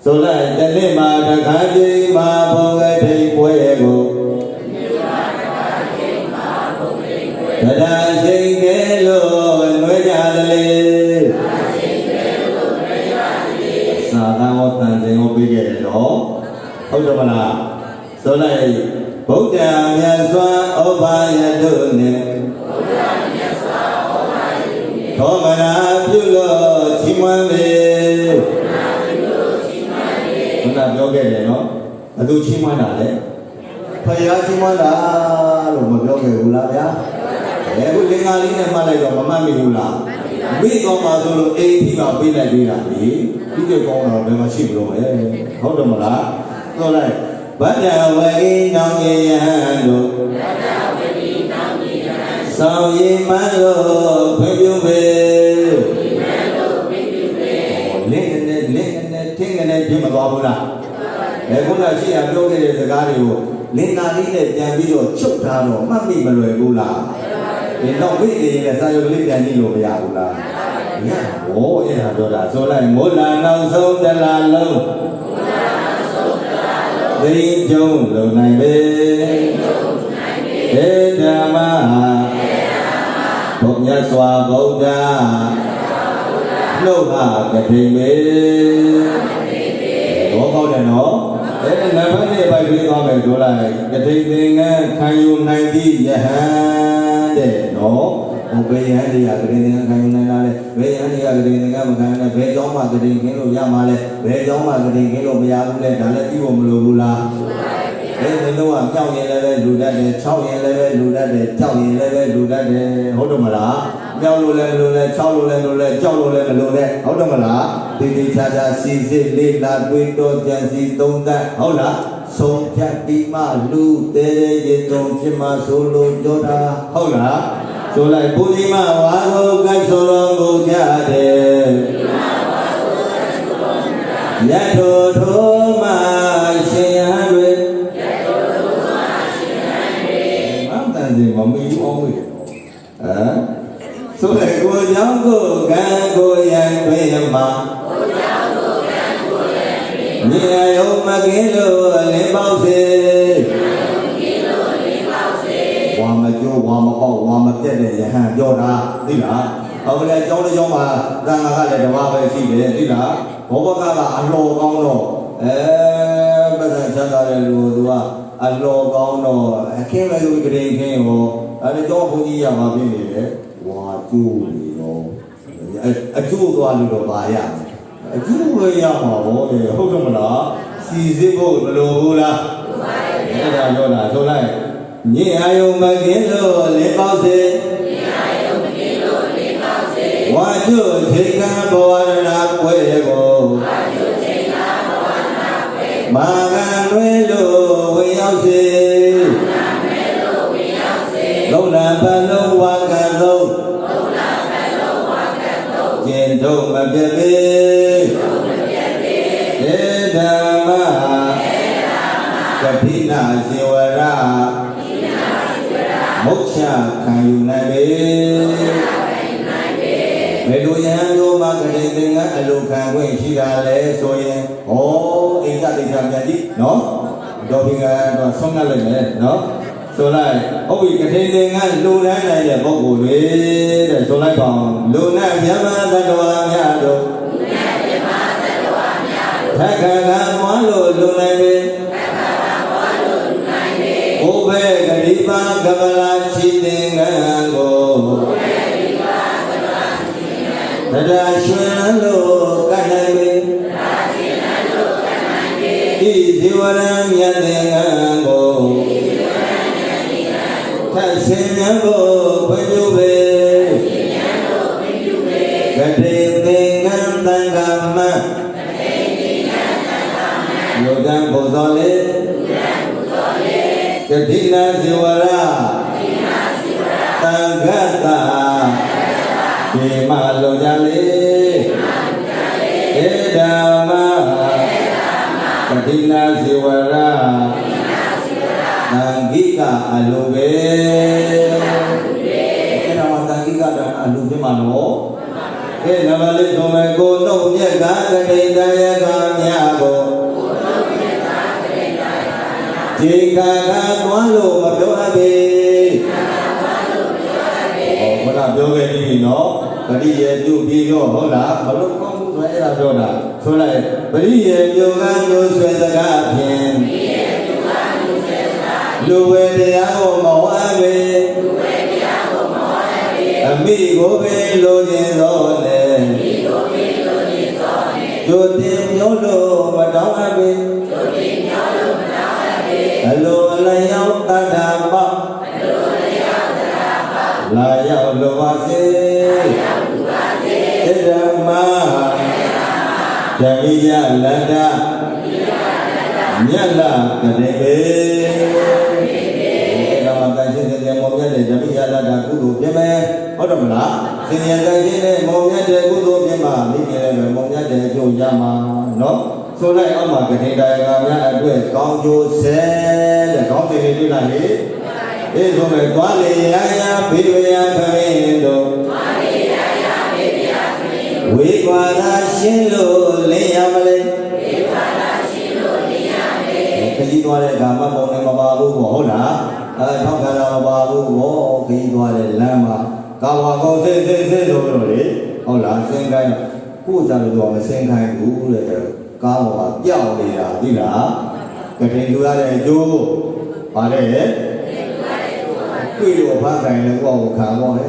ဆိုလိုက်တနေ့မှာတခါကြီးမှာဘုံကထိပ်ပွဲကိုတရားရှိန်ကဲလို့နှွေးကြတယ်လေသာသနာ့တန်တင်ကိုပြီးခဲ့တယ်နော်ဟုတ်တယ်မလားဆိုလိုက်ဗုဒ္ဓမြတ်စွာဥပါယတုနဲ့သောမနာပြုလို့ချီးမွမ်းပေဘုရားပြောခဲ့တယ်နော်ဘယ်သူချီးမွမ်းတာလဲဖယားချီးမွမ်းတာလို့မပြောခဲ့ဘူးလားဗျာအခုလင်္ကာလေးနဲ့မှတ်လိုက်တော့မမှတ်မိဘူးလားမိကောင်းပါဆိုလို့အိမ်ကြီးကပေးလိုက်သေးတာလေဒီကျကောင်းတော့ဘယ်မှာရှိလို့လဲဟုတ်တယ်မလားဆိုလိုက်ဗတ္တဝေနောင်ယေယံတို့ဆောင်ရည်မှန်လို့ဖွင့်ပြပေလင်းနဲ့ထင်းနဲ့ပြမသွားဘူးလားခုနရှိရပြောခဲ့တဲ့စကားတွေကိုလင်္ကာလေးနဲ့ပြန်ပြီးတော့ချုပ်ထားတော့မှတ်မိမလွယ်ဘူးလားဒီတော့မိနေရင်စာရုပ်လေးပြန်ကြည့်လို့မရဘူးလားမရဘူးအဲ့ဒါပြောတာဆိုလိုက်မိုးလာနောက်ဆုံးတလားလုံးသိကျုံလုံနိုင်ပေဒေဓမ္မဘုမြတ်စွာဘုရားနှုတ်ဟာကတိမေဘောပေါက်တယ်နော်အဲ့ဒါနံပါတ်1ပိုက်ပြီးသွားမယ်ဆိုလိုက်ကတိသင်္ကန်းခံယူနိုင်သည့်ယဟန်တဲ့နော် ဟိုဘေးရန်တွေကကလေးတွေကခံယူနိုင်တာလေဘေးရန်တွေကကလေးတွေကမခံနိုင်ဘယ်ကြောင်းမှကလေးခင်းလို့ရမှာလဲဘယ်ကြောင်းမှကလေးခင်းလို့မရဘူးလေဒါလည်းပြီးဖို့မလိုဘူးလားဒီလိုကကြောက်ရင်လည်းလူတတ်တယ်၆ရင်လည်းလူတတ်တယ်ကြောက်ရင်လည်းလူတတ်တယ်ဟုတ်တယ်မလားကြောက်လို့လည်းမလိုနဲ့၆လို့လည်းမလိုနဲ့ကြောက်လို့လည်းမလိုနဲ့ဟုတ်တယ်မလားဒီဒီချာချာစီစစ်လေးလာတွေးတော့ကြံစီသုံးသပ်ဟုတ်လားဆုံးဖြတ်ပြီးမှလူသေးရေတုံဖြစ်မှဆိုလို့ပြောတာဟုတ်လားဆိုလိုက်ဘုရားမဝါကိုကိုက်ဆိုတော်မူကြတယ်ရထို့ထိုမှရှင်ရန်တွေမတန်စီမမီအောင်ဝေးဆိုလိုက်ကိုကြောင့်ကိုကံကိုရန်တွေမှာမြေယုံမကင်းလို့လင်းပေါက်စေဝါမကျိုးဝါမပေါက်ဝါမပြတ်တဲ့ယဟန်ပြောတာသိလားဟုတ်ကဲ့အကြောင်းတစ်ကြောင်းမှာသံဃာကလည်းဓမ္မပဲရှိတယ်သိလားဘောဘကကအလောကောင်းတော့ပတ်စံချတာတဲ့လူသူကအလောကောင်းတော့အခင်းမဲ့သူကလေးခင်းရောအဲကြောင့်ဘုန်းကြီးရမှာဖြစ်နေတယ်ဝါကျိုးနေရောအကျိုးသွားလို့တော့ပါရအကျိုးပဲရမှာဗောဟုတ်တယ်မလားစီစစ်ဖို့မလိုဘူးလားအဲ့ဒါပြောတာဆိုလိုက်ညင်အာယုံမကင်းလို့လင်းပေါက်စေဝါကျုချိန်ကဘဝရဏပွဲကိုမာကံလွဲလို့ဝင်ရောက်စေလုံလဘလုံးဝါကံသုံးကျင့်ထုတ်မပြတ်ပေဒေဓမ္မကတိနာဇေဝရမုတ်ချခံယူနိုင်ပေဘယ်လိုယဟန်မျိုးမှကလေးသင်္ကန်းအလိုခံခွင့်ရှိတာလဲဆိုရင်ဩအိဋ္ဌတိဋ္ဌပြန်ကြည့်နော်တော်ပြီကတော့ဆုံးတ်လိုက်မယ်နော်ဆိုလိုက်ဟုတ်ပြီကတိသင်္ကန်းလူတန်းနိုင်တဲ့ပုဂ္ဂိုလ်တွေတဲ့ဆိုလိုက်ပါအောင်လူနဲ့မြမသတ္တဝါများတို့ထက္ခကံမွားလို့လူနိုင်ပေဘုဘေဂရိပါကမလာချိသင်္ကန်းကိုတရားရှင်လို့ကနိုင်ပေဤဇေဝရမြတ်သင်္ကန်းကိုထပ်ဆင်မြတ်ကိုဖွင့်ပြုပေကတိသင်္ကန်းတန်ခါမယုတ်တံဘုသောလေကတိနာဇေဝရတံခတ္တဒီမလုံကြလေဧဓမ္မကတိနာဇေဝရသံဃိကအလိုပဲအဲ့ဒါမှသံဃိကဒါအလိုပြမှာနော်ကဲနမလေးဆိုမယ်ကိုနှုတ်မြက်ကကတိတယကမြတ်ကိုခြေကသွားလို့မပြောအပ်ပေဟောပြောခဲ့ပြီနော်ပရိယေပြုပြီးတော့ဟုတ်လားမလို့ကောင်းဘူးဆိုအဲ့ဒါပြောတာဆိုလိုက်ပရိယေပြုကမျိုးဆွေစကားဖြင့်လူဝေတရားကိုမဝါပေအမိကိုပဲလိုချင်သောနဲ့ကျိုတင်မျိုးလို့မတောင်းအပ်ပေအလိုအလျောက်တတ်တာပေါ့လာရောက်လိုပါစေဓမ္မဓမ္မိယလတ္တမြတ်လာကတိပေဓမ္မတန်ရှင်းတဲ့မောမြတ်တဲ့ဓမ္မိယလတ္တကုသိုလ်ပြင်မယ်ဟုတ်တယ်မလားစင်ရတန်ရှင်းတဲ့မောမြတ်တဲ့ကုသိုလ်ပြင်မှာမိခင်လည်းမောမြတ်တဲ့အကျိုးရမှာနော်ဆိုလိုက်အောင်မှာကတိတရားကများအတွက်ကောင်းကျိုးဆဲတဲ့ကောင်းစီတွေတွေ့လာလေအေးဆိုမဲ့သွားလေရာရာဘေးရခမင်းတို့ဝေကွာသာရှင်းလို့လင်းရမလဲခကြီးသွားတဲ့ကာမပုံနဲ့မပါဘူးပေါ့ဟုတ်လားထောက်ခံတာမပါဘူးပေါ့ခကြီးသွားတဲ့လမ်းမှာကာဝါကောစိတ်ဆိုလို့လေဟုတ်လားစင်ခိုင်းကိုယ်စားလို့တော့မစင်ခိုင်းဘူးတဲ့ကားပေါ်ကပြောင်းနေတာသိလားကတင်လူရတဲ့အကျိုးပါတယ်တွေ့လို့ဖားခိုင်လည်းကိုယ့်ကိုခံတော့လေ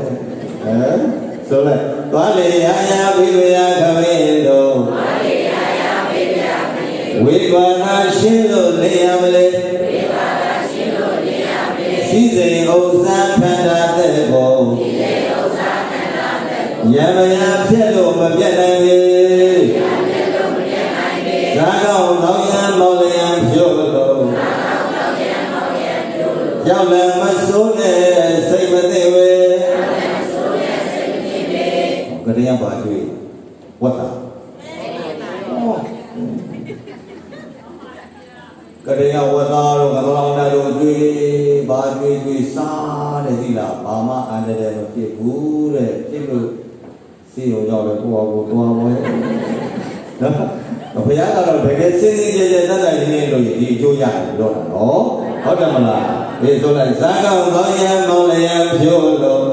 ဆိုလိုက်သွားလေရာယာဘိဝေယခဝေတို့ဝိပါဒရှင်းလို့နေရမလဲစီစိန်ဥစ္စာခန္ဓာတဲ့ကိုယမယဖြစ်လို့မပြတ်နိုင်လေဇာကောင်တောင်းရန်မောလျံဖြို့လို့ကြောက်လည်းမစိုးနဲ့စိတ်မသိဝေကတည်းကပါတွေ့ဝတ်တာကတည်းကဝတ်တာတော့ငကောင်းတဲ့တို့တွေ့ပါတွေ့စားတဲ့ဒီလားဘာမှအန္တရာယ်မဖြစ်ဘူးတဲ့ဖြစ်လို့စီရုံရောက်တော့ကိုယ့်အကိုသွားဝဲနော်ဘုရားကတော့တကယ်စင်စင်ကြဲကြဲတတ်တတ်ရင်းလို့ဒီအကျိုးရတယ်ပြောတာနော်ဟုတ်တယ်မလားဒီဆိုလိုက်ဇာကောင်ကောင်းရန်မောင်လျံဖြို့လို့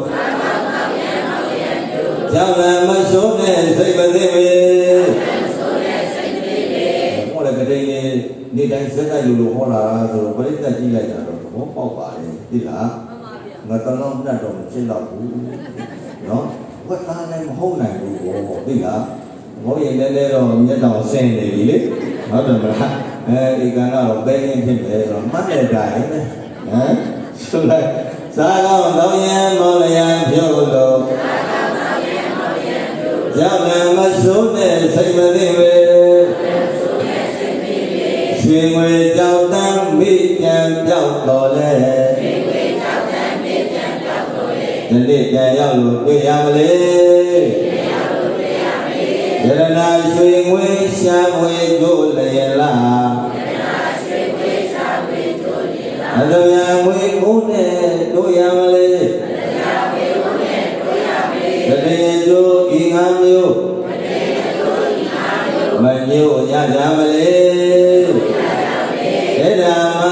ကြောင့်လည်းမဆိုးနဲ့စိတ်မသိပေဟောလည်းကတိန်နေတိုင်းစက်တိုက်လို့ဟောတာဆိုတော့ပရိသတ်ကြည့်လိုက်တာတော့ဘောပေါက်ပါလေသိလားငါတလုံးနဲ့တော့မဖြစ်တော့ဘူးနော်ဝတ်သားလည်းမဟုတ်နိုင်ဘူးဘောသိလားဘုရင်လည်းတော့မျက်တောင်ဆင်းနေပြီလေဟုတ်တယ်မလားဒီကံကတော့ပဲရင်ဖြစ်တယ်ဆိုတော့မှတ်တဲ့တိုင်းဟမ်ဆိုလိုက်စားကောင်းတောင်းရန်မောလျံဖြို့လို့ကြောင့်လည်းမဆိုးနဲ့စိတ်မသိပဲရွှေငွေကြောက်တမ်းမိပြန်ပြောက်တော်လဲဒီနေ့ပြန်ရောက်လို့တွေ့ရမလဲယရနာရွှေငွေရှာဝေတို့လည်းလားအတမြငွေဦးနဲ့တို့ရမလဲတတိယကျိုးဤငါမျိုးမမျိုးရကြမလဲဧဓမ္မ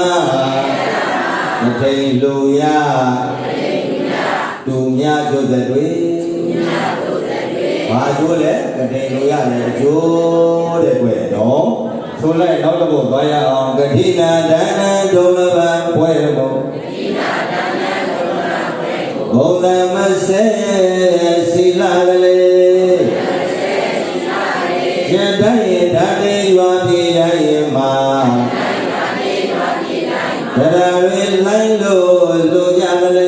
မထိန်လူရသူများကျိုးသက်တွေဘာကျိုးလဲကတိန်လူရလည်းကျိုးတဲ့ကွယ်နော်ဆိုလိုက်နောက်တစ်ခုသွားရအောင်ကတိနာဒါနဒုလဘဘွဲကိုဘုံသမဆေစီလာကလေးရတိုင်းဓာတိရွာပြည်တိုင်းမှာတရားတွေလိုက်လို့လူကြလေ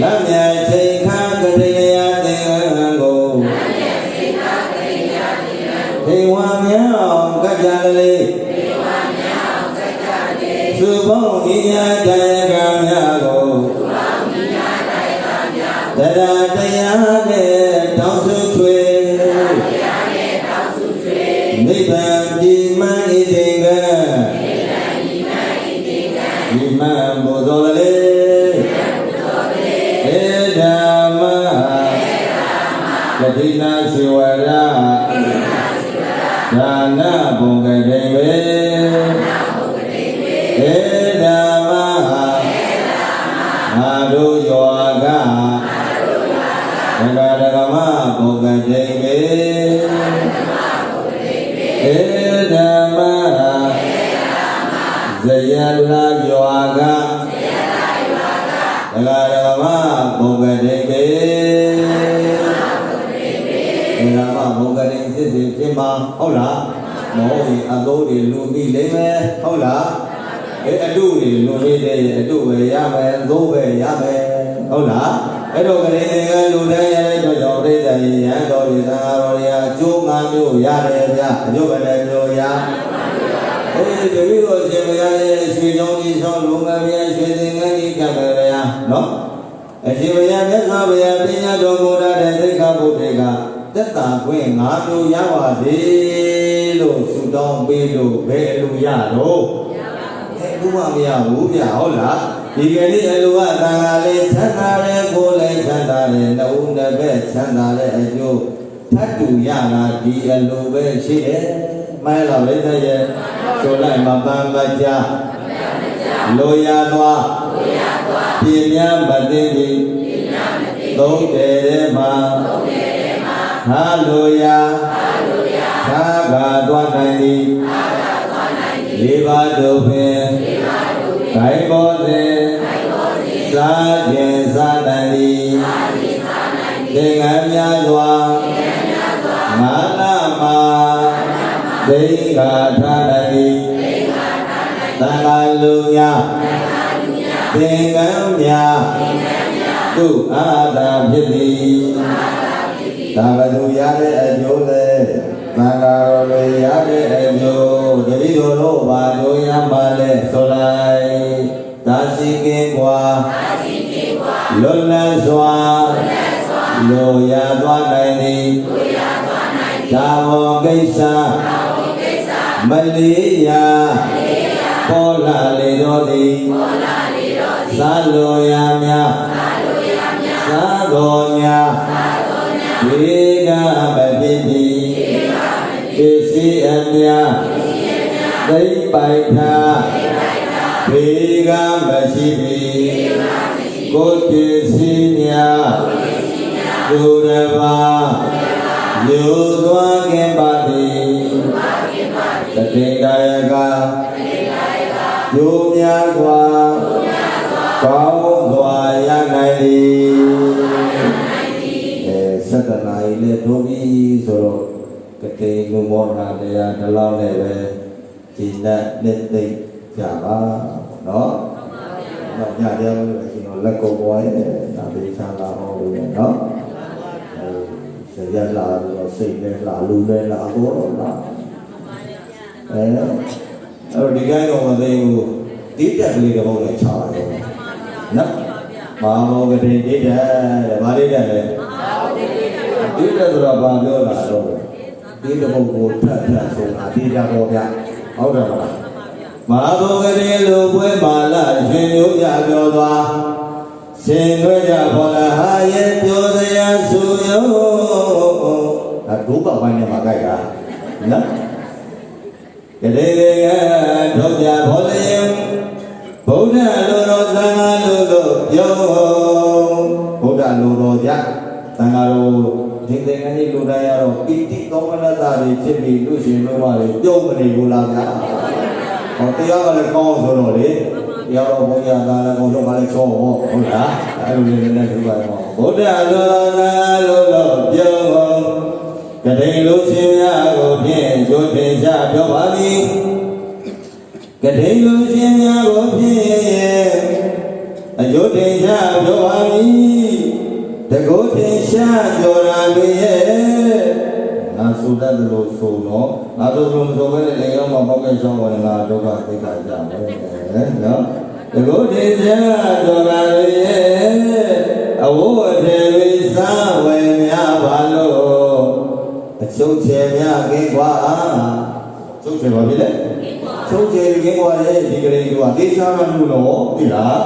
လက်မြချိန်ခါကလေးရတဲ့ကိုဒေဝမြောင်ကကြလေသူပေါင်းဤညာတရားကများကိုတရားတရားနဲ့တောင်းစုချွေနိဗ္ဗာန်ဒီမန်ဤတင်ကဒီမန်ဘုသောလေဧဓမ္မကတိနာစေဝရဒါနဘုံကတိဝေဧဓမ္မငါတို့ယောကဒဂဒဂမဘုံကတိဝေဧဓမ္မဇယလာယောကဒဂဒဂမဘုံကတိဝေဓမ္မဘုံကတိစစ်စစ်ဖြစ်မှာဟုတ်လားမဟုတ်ရင်အသုံးတွေလူပြီးလိမ့်မယ်ဟုတ်လားအတုတွေလူပြီးတဲ့အတုပဲရမယ်အသုံးပဲရမယ်ဟုတ်လားအဲ့တော့ကလေးတွေကလူတိုင်းရတဲ့တော့ကြောင့်ပြိတ္တရရန်တော်ဒီသံဃာတော်တွေအကျိုး၅မျိုးရတယ်ဗျအကျိုးပဲလည်းမျိုးရတပည့်တော်ရှင်ဘုရားရဲ့ရွှေကြောင်းကြီးဆောင်လူငယ်ဘုရားရွှေသင်္ကန်းကြီးကံပဲဗျာနော်အရှင်ဘုရားမြတ်စွာဘုရားပညာတော်မူတဲ့သိက္ခာပုဒ်တွေကသက်တာခွင့်၅မျိုးရပါစေလို့ဆုတောင်းပေးလို့ဘယ်လိုရတော့ဘူးမမရဘူးဗျဟုတ်လားဒီကနေ့အလိုကသံဃာလေးချမ်းသာတဲ့ကိုယ်လည်းချမ်းသာတဲ့နှုတ်နှစ်ဘက်ချမ်းသာတဲ့အကျိုးထပ်တူရတာဒီအလိုပဲရှိတယ်မှန်လားလေတဲ့ရဲ့ဆိုလိုက်မပန်းမကြလိုရသွားပြင်းများမသိသည်သုံးတယ်ထဲမှာဟာလိုရသာကသွားနိုင်သည်လေးပါးတို့ပင်ဂိုင်းပေါ်သည်စားခြင်းစားနိုင် သည်သင်္ကန်းများစွာငါနာမှာသင်္ဃာထားနိုင်သည်သံဃာလူများသင်္ကန်းများသူအာသာဖြစ်သည်သာဘသူရတဲ့အကျိုးလဲသံဃာတော်တွေရတဲ့အကျိုးတတိတော်တို့ဘာတို့ရပါလဲဆိုလိုက်သာစီကင်းကွာလွတ်လပ်စွာလိုရသွားနိုင်သည်သာဝကိစ္စမလေးရာပေါ်လာလေတော်သည်သာလိုရများသာတော်များဒီကမဖြစ်သည်ပစ္စည်းအများသိပိုက်တာဒီကမရှိသည်ကိုယ်ပစ္စည်းများသူတစ်ပါးယူသွားခင်ပါသည်တတိတယကယုံများစွာကောင်းစွာရနိုင်သည်17နာရီနဲ့ထိုးပြီးဆိုတော့ကတိငုံမောနာတရားဒီလောက်နဲ့ပဲဒီနဲ့နှစ်သိမ့်ကြပါနော်တော့ညတရားလို့ရှိရင်လက်ကုပ်ပေါ်ရဲ့ဒါပေချာလာအောင်လို့နော်ဆရာလာလို့စိတ်နဲ့လာလူနဲ့လာတော့လာအဲ့ဒီကိုင်းတော့မသိဘူးတိတက်ကလေးတော့လည်းချပါတယ်နော်မာမောကတိတိတက်တဲ့ဗာလေးတက်လေတိတက်ဆိုတော့ဘာပြောလာတော့ဒီတပုတ်ကိုထပ်ဆိုတာတိတက်ပေါ်ဗျဟုတ်တယ်မလားမဟာဘုဂရေလိုပွဲမာလာရှင်မျိုးပြပြောသွားရှင်သွဲကြပေါ်လာဟာရဲ့ပြောစရာဆိုရောအဒုပပိုင်းနဲ့မှာကြိုက်တာနော်ကလေးတွေကထုတ်ကြပေါ်လျင်ဗုဒ္ဓလိုတော်သံဃာလိုလို့ပြောဗုဒ္ဓလိုတော်ကြသံဃာတော်ဒီသင်္ကန်းကြီးလူတိုင်းရတော့ပီတိကောင်းမနတာတွေဖြစ်ပြီးလူရှင်တို့ကလည်းပြုံးမနေဘူးလားဗျာဟောတရားကလည်းကောင်းဆိုတော့လေတရားတော်ဘုရားသားလည်းဘုရားကလည်းချောဟုတ်လားအဲ့လိုလေးနဲ့ဒီပါတော့ဗုဒ္ဓလိုတော်သံဃာလိုလို့ပြောကတိလူရှင်များကိုဖြင့်ကြိုးတင်ကြပြောပါသည်ကတိလူရှင်များကိုဖြင့်အကျိုးတင်ကြပြောပါသည်တကုတ်တင်ရှာကြော်ရာတွေရဲ့ငါဆိုတတ်တယ်လို့ဆိုတော့ငါတို့မဆိုဘဲနဲ့လေရောမပေါက်ကဲဆောင်ဝင်လာဒုက္ခသိက္ခာကြမယ်နော်တကုတ်တင်ရှာကြော်ရာတွေရဲ့အဝတ်အထည်တွေစားဝယ်များပါလို့အချုပ်ချယ်များကင်းကွာချုပ်ချယ်ပါပြီလေချုပ်ချယ်ကင်းကွာရဲ့ဒီကလေးကကိစ္စမလို့တော့ပြီလား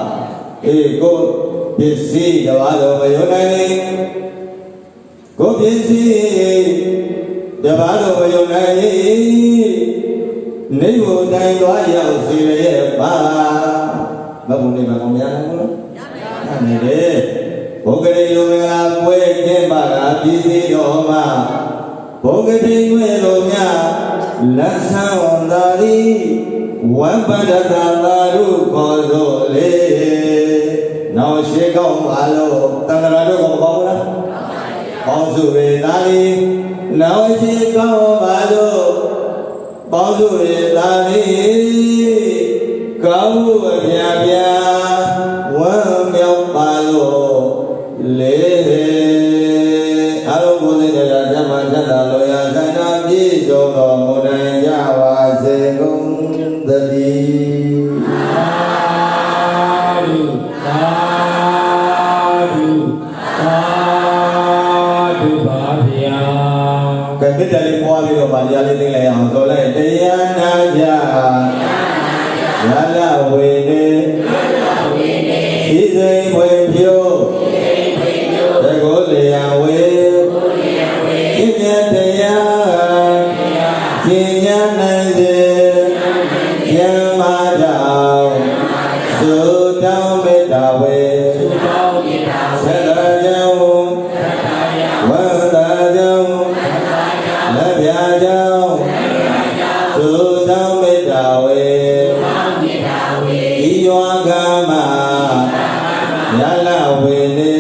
အေးကိုပစ္စည်းတပါးတော်မယုံနိုင်လေကိုပစ္စည်းတပါးတော်မယုံနိုင်လေနေဘုံတိုင်းသွားရောက်စီရဲ့ပါမဘုံနေမှာကောင်းများလားလို့နေလေဘုဂရေလူမင်္ဂလာပွဲကျင်းပတာပစ္စည်းတော်မှာဘုဂတိွေတော်များလက်ဆံဝန်သာရီဝံပဒတာသာရုခေါ်ဆိုလေနောက်ရှိကောင်းပါလို့တန်ခါတို့ကမပေါဘူးလားပေါင်းစုရေသာရီနောက်ရှိကောင်းပါလို့ပေါင်းစုရေသာရီကောင်းမှုအပြာပြာဝမ်းမြောက်ပါလို့လေအားလုံးကိုယ်စိတ်တရားဓမ္မသတ္တလောယသန္တာပြည့်စုံတော်မူနိုင်ကြပါစေကုန်သတည်းသာဓုသာဓုပါဗျာကဲမေတ္တာလေးပွားပြီးတော့ဗာတရားလေးသိလိုက်အောင်ဆိုလိုက်တရားနာကြရလဝေနေဤစိမ်ဝေဖြိုးတကောလျာဝေဤမြတ်တရားကျင့်ကြနိုင်စေကျမ်းမာကြောင့်သုတောင်းမေတ္တာဝေဆက်တာကြောင့်ဝန္တာကြောင့်လက်ပြကြောင့်သုတောင်းမေတ္တာဝေဤယောဂမရလဝေနေ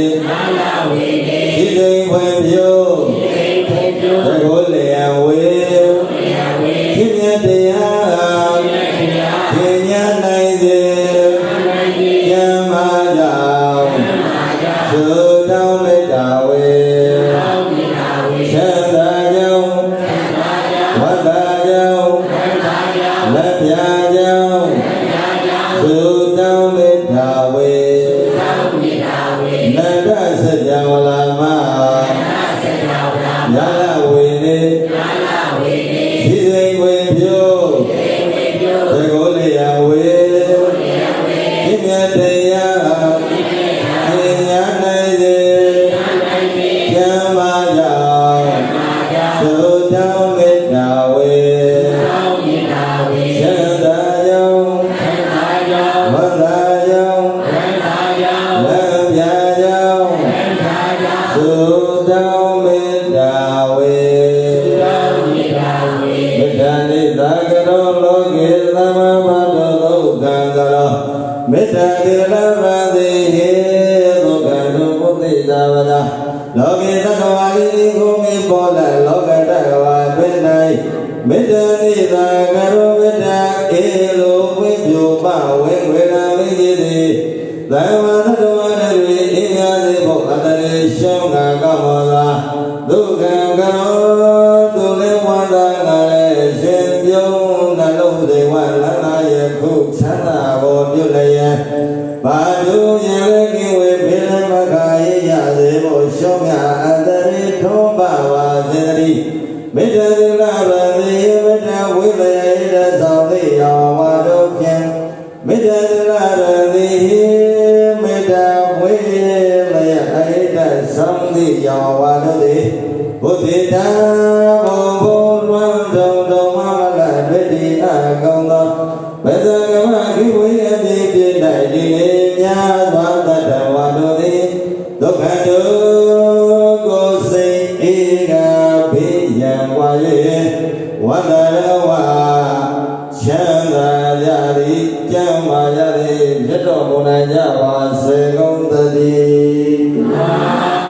သာကရောလောကေသမမတောဒုက္ခံကရောမေတ္တာတိရလဗတိဟေဒုက္ခတုပုသိတာဝဒလောကေတတဝါလိကိုမိပေါ်လာလောကတကဝါတွင်၌မေတ္တာတိသာကရောမေတ္တာဧလိုဝိညုပဝေဝေနာမိတိတိသာဝတတဝါတွေအိယာစေဖို့အတရေရှောင်းကကောင်းပါလားဒုက္ခကရောသူလေးဝါဒငါလည်းရှင်ပြုံးနှလုံးတွေဝလန္နာယခုချမ်းသာပေါ်ပြုလျက်ဘာတို့ရလည်းကိဝေဖေလမခာရရစေဖို့ရှောင်းမြအတရေထုံးပါပါစေတည်းမေတ္တာသီလဗန္တိမေတ္တာဝိလယဣဒသောတိယောဝါတို့ဖြင့်မေတ္တာသီလဗန္တိမေတ္တာဝိလယဣဒသောတိယောဝါတို့သည်ဘုဒ္ဓတာဘောဘောလွမ်းတော်တော်မလဒိဋ္ဌိအကောင်သောဘဇဂမခိဝေအတိပိ၌ဒီလေများစွာတတဝါတို့သည်ဒုက္ခတုကိုစိတ်ဧကဘေးရန်ဝါ၍ဝန္တ